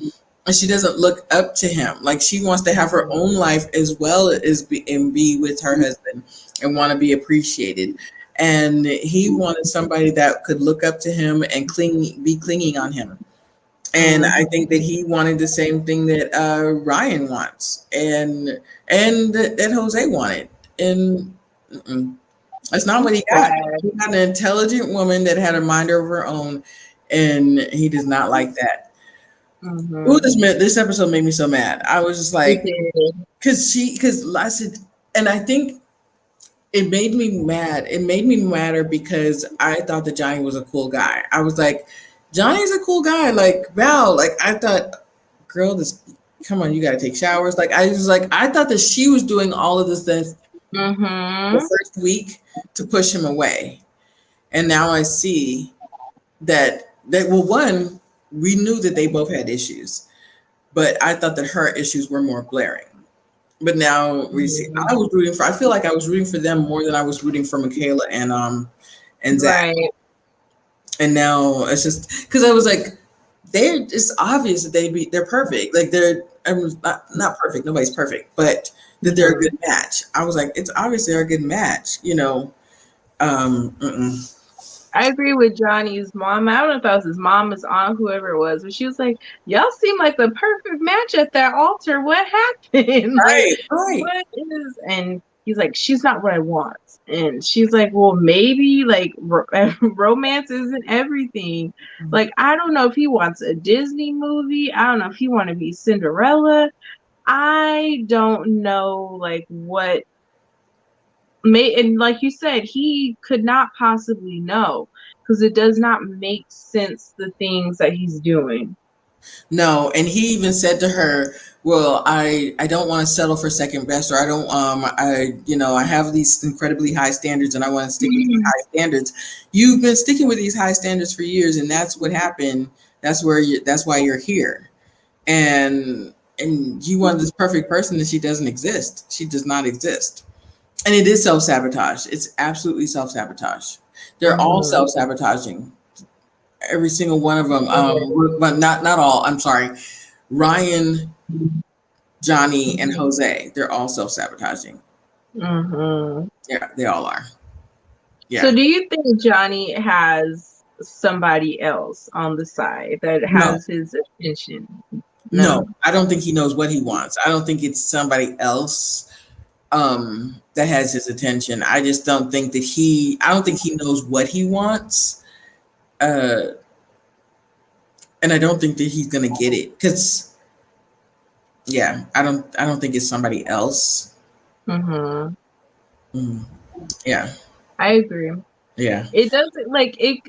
A: And she doesn't look up to him. Like, she wants to have her own life as well as be with her husband and want to be appreciated. And he wanted somebody that could look up to him and be clinging on him. And I think that he wanted the same thing that Ryan wants, and that Jose wanted, and mm-mm, that's not what he got.
B: Sad.
A: He got an intelligent woman that had a mind of her own, and he does not like that. Ooh,
B: Mm-hmm.
A: this episode made me so mad. I was just
B: It
A: like,
B: did.
A: because I said, and I think it made me mad. It made me madder because I thought that Johnny was a cool guy. I was like, Johnny's a cool guy. Like Val, like I thought, girl, this, come on, you got to take showers. Like I was like, I thought that she was doing all of this things the
B: Mm-hmm.
A: first week to push him away, and now I see that well, one, we knew that they both had issues, but I thought that her issues were more glaring. But now we see, I was rooting for. I feel like I was rooting for them more than I was rooting for Michaela and Zach.
B: Right.
A: And now it's just because I was like, they're. It's obvious that they're perfect. Like they're not perfect. Nobody's perfect, but that they're a
B: Mhm.
A: good match. I was like, it's obvious they're a good match. You know. Mm-mm.
B: I agree with Johnny's mom. I don't know if that was his mom, his aunt, whoever it was, but she was like, "Y'all seem like the perfect match at that altar. What happened? Like,
A: Right. Right.
B: what is?" And he's like, "She's not what I want." And she's like, "Well, maybe like romance isn't everything. Like, I don't know if he wants a Disney movie. I don't know if he want to be Cinderella. I don't know, like what." And like you said, he could not possibly know because it does not make sense the things that he's doing.
A: No, and he even said to her, "Well, I don't want to settle for second best, or I don't I I have these incredibly high standards, and I want to stick with these high standards. You've been sticking with these high standards for years, and that's what happened. That's why you're here, and you want this perfect person, and she doesn't exist. She does not exist, and it is self sabotage. It's absolutely self sabotage. They're all
B: Mhm.
A: self sabotaging, every single one of them. But not all. I'm sorry. Ryan, Johnny, and Jose, they're all self sabotaging.
B: Mhm.
A: Yeah, they all are.
B: So,
A: Yeah.
B: do you think Johnny has somebody else on the side that
A: No,
B: has his attention?
A: no,
B: No.
A: I don't think he knows what he wants. I don't think it's somebody else that has his attention. I just don't think that I don't think he knows what he wants. Uh, and I don't think that he's gonna get it. Cause yeah, I don't think it's somebody else.
B: Mhm.
A: Mm, yeah,
B: I agree.
A: yeah.
B: It doesn't like it.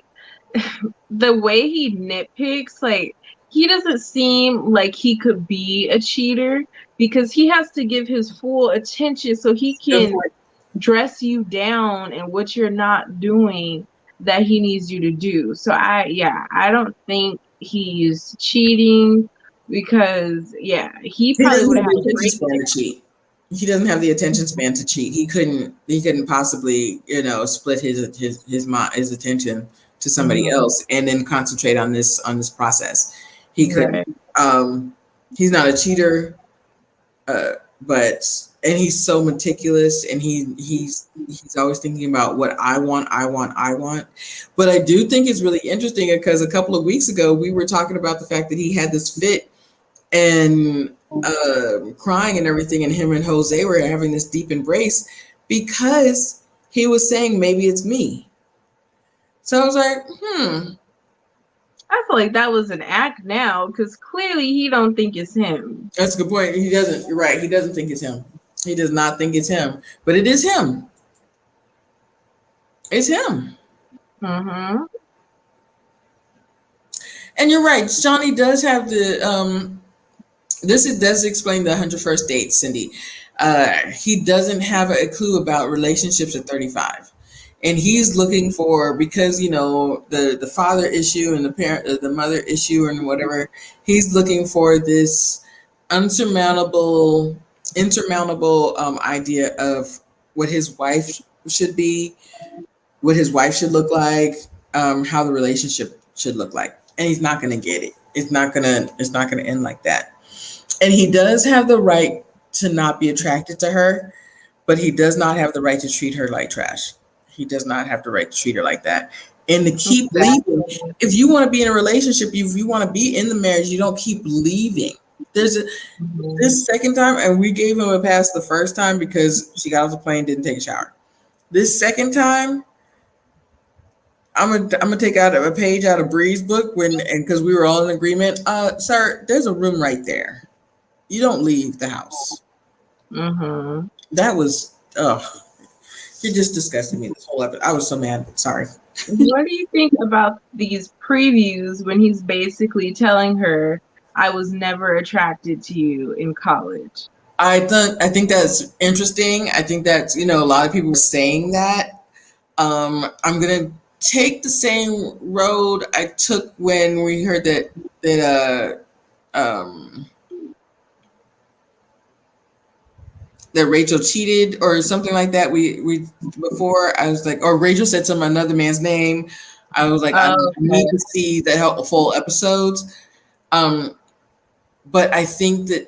B: The way he nitpicks, like he doesn't seem like he could be a cheater because he has to give his full attention so he
A: Good
B: can
A: point.
B: dress you down and what you're not doing that he needs you to do. So I don't think he's cheating because he
A: He
B: probably
A: doesn't
B: would
A: have
B: have had
A: the
B: a
A: attention
B: great
A: span to cheat. He doesn't have the attention span to cheat. He couldn't possibly, split his attention to somebody
B: Mhm.
A: else and then concentrate on this process. He couldn't.
B: Right.
A: Um, he's not a cheater, uh, but and he's so meticulous, and he's always thinking about what I want. But I do think it's really interesting because a couple of weeks ago we were talking about the fact that he had this fit and crying and everything, and him and Jose were having this deep embrace because he was saying maybe it's me. So I was like,
B: I feel like that was an act now because clearly he don't think it's him.
A: that's a good point. He doesn't. You're right. He doesn't think it's him. He does not think it's him, but it is him. It's him.
B: Mm-hmm.
A: And you're right. Johnny does have the does explain the 101st date, Cindy. He doesn't have a clue about relationships at 35. And he's looking for, because the father issue and the mother issue and whatever, he's looking for this unsurmountable insurmountable idea of what his wife should be, what his wife should look like, how the relationship should look like, and he's not going to get it. It's not going to end like that. And he does have the right to not be attracted to her, but he does not have the right to treat her like trash. He does not have the right to treat her like that. and to keep leaving. If you want to be in a relationship, if you want to be in the marriage, you don't keep leaving. There's this second time, and we gave him a pass the first time because she got off the plane, didn't take a shower. This second time, I'm gonna take out a page out of Bree's book and because we were all in agreement. Sir, there's a room right there. You don't leave the house.
B: Mm-hmm.
A: That was you're just disgusting me this whole episode. I was so mad. Sorry.
B: What do you think about these previews when he's basically telling her, I was never attracted to you in college?
A: I think that's interesting. I think that's a lot of people were saying that. I'm gonna take the same road I took when we heard that Rachel cheated or something like that. We before I was like, or Rachel said another man's name. I was like, I need to see the full episodes. But I think that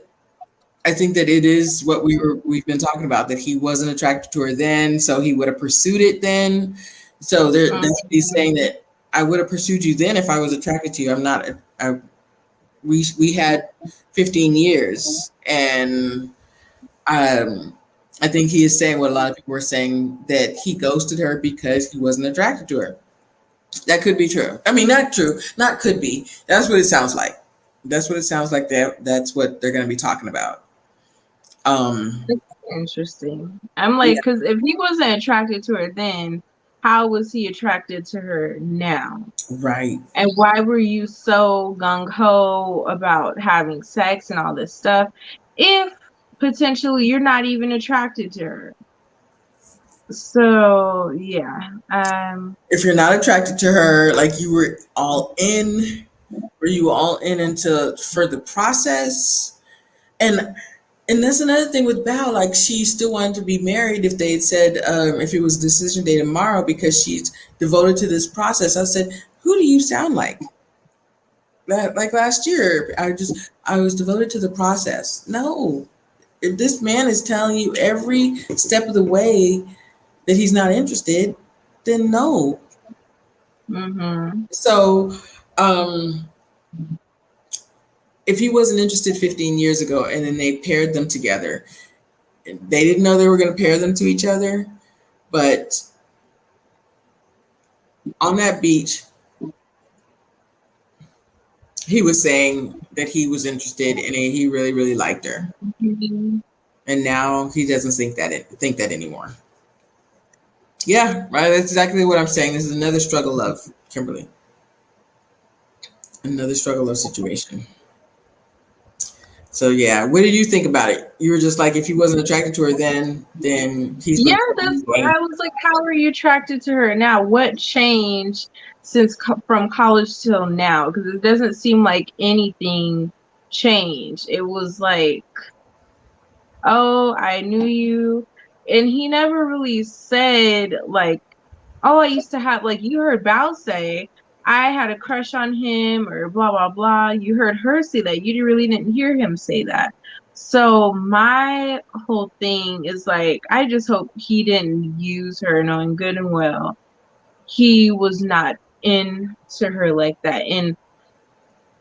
A: it is what we've been talking about, that he wasn't attracted to her then, so he would have pursued it then. So that's what he's saying, that I would have pursued you then if I was attracted to you. I'm not. We had 15 years, and I think he is saying what a lot of people were saying, that he ghosted her because he wasn't attracted to her. That could be true. I mean, not true. Not could be. That's what it sounds like. That's what it sounds like. That's what they're going to be talking about.
B: That's interesting. I'm like, because if he wasn't attracted to her then, how was he attracted to her now?
A: Right.
B: And why were you so gung-ho about having sex and all this stuff if potentially you're not even attracted to her? So yeah.
A: If you're not attracted to her, like you were all in, were you all in into further process? And that's another thing with Bao. Like, she still wanted to be married if they had said, if it was decision day tomorrow, because she's devoted to this process. I said, who do you sound like? Like last year, I was devoted to the process. No, if this man is telling you every step of the way that he's not interested, then no.
B: Mm-hmm.
A: So, if he wasn't interested 15 years ago and then they paired them together, they didn't know they were going to pair them to each other, but on that beach, he was saying that he was interested and he really, really liked her.
B: Mm-hmm.
A: And now he doesn't think that anymore. Yeah, right. That's exactly what I'm saying. This is another struggle love, Kimberly. Another struggle love situation. So yeah, what did you think about it? You were just like, if he wasn't attracted to her then he's.
B: Yeah, that's what I was like. How are you attracted to her now? What changed since from college till now? Because it doesn't seem like anything changed. It was like, oh, I knew you, and he never really said like, oh, I used to have, like, you heard Bao say I had a crush on him or blah blah blah. You heard her say that. You really didn't hear him say that. So my whole thing is like, I just hope he didn't use her, knowing good and well he was not into her like that. And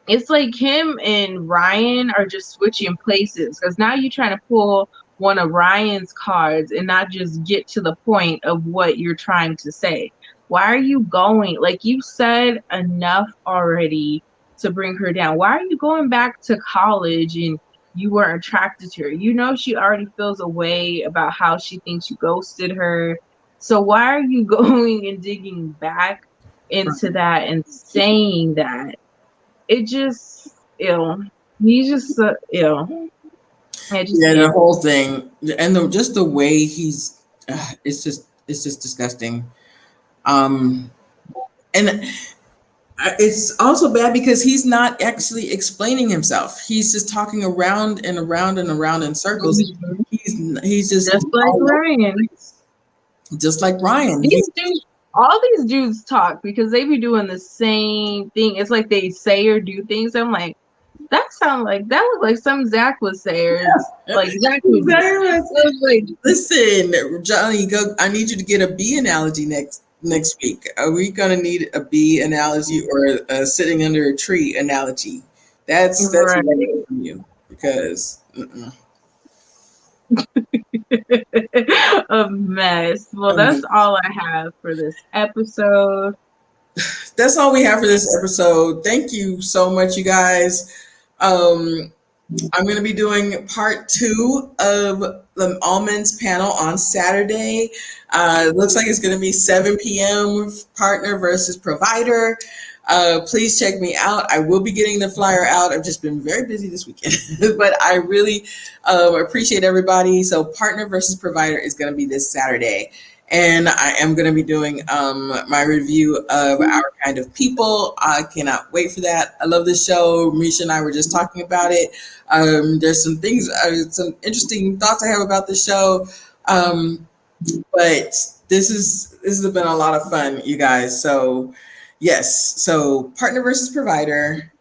B: it's like him and Ryan are just switching places, because now you're trying to pull one of Ryan's cards and not just get to the point of what you're trying to say. Why are you going? Like, you said enough already to bring her down. Why are you going back to college and you weren't attracted to her? You know she already feels a way about how she thinks you ghosted her. So why are you going and digging back into that and saying that? It just ill. He's just ill.
A: The whole thing, and just the way he's, it's just disgusting. And it's also bad because he's not actually explaining himself. He's just talking around and around and around in circles.
B: Mm-hmm.
A: He's just
B: like Ryan.
A: Just like Ryan.
B: All these dudes talk because they be doing the same thing. It's like they say or do things. I'm like, that looked like some Zach would say, or like Zach would
A: like, listen, Johnny, go. I need you to get a bee analogy next next week. Are we gonna need a bee analogy or a sitting under a tree analogy? That's
B: Right.
A: what I need from you because
B: A mess. Well,
A: um,
B: that's all I have for this episode.
A: that's all we have for this episode. Thank you so much, you guys. Um, I'm going to be doing part 2 of the almonds panel on Saturday. It looks like it's going to be 7 p.m. Partner versus provider. Please check me out. I will be getting the flyer out. I've just been very busy this weekend, but I really appreciate everybody. So, partner versus provider is going to be this Saturday. And I am going to be doing my review of Our Kind of People. I cannot wait for that. I love this show. Misha and I were just talking about it. There's some things, some interesting thoughts I have about the show. But this has been a lot of fun, you guys. So yes, so partner versus provider.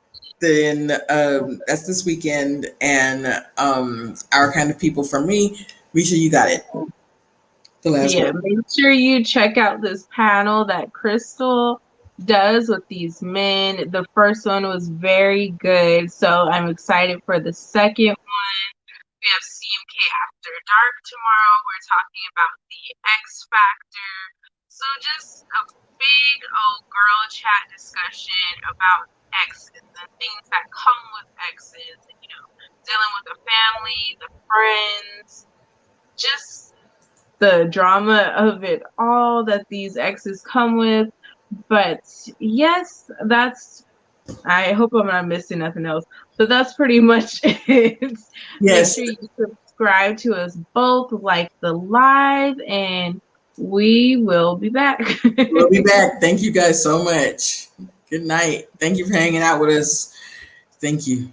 A: Then that's this weekend, and Our Kind of People for me. Risha, you got it. The last
B: Yeah,
A: word.
B: make sure you check out this panel that Crystal does with these men. The first one was very good, so I'm excited for the second. We have CMK After Dark tomorrow. We're talking about the X Factor. So just a big old girl chat discussion about exes and things that come with exes, and, dealing with the family, the friends, just the drama of it all that these exes come with. But yes, I hope I'm not missing nothing else. But that's pretty much it. Make
A: Yes,
B: sure you subscribe to us both, like the live, and we will be back.
A: we'll be back. Thank you guys so much. Good night. Thank you for hanging out with us. Thank you.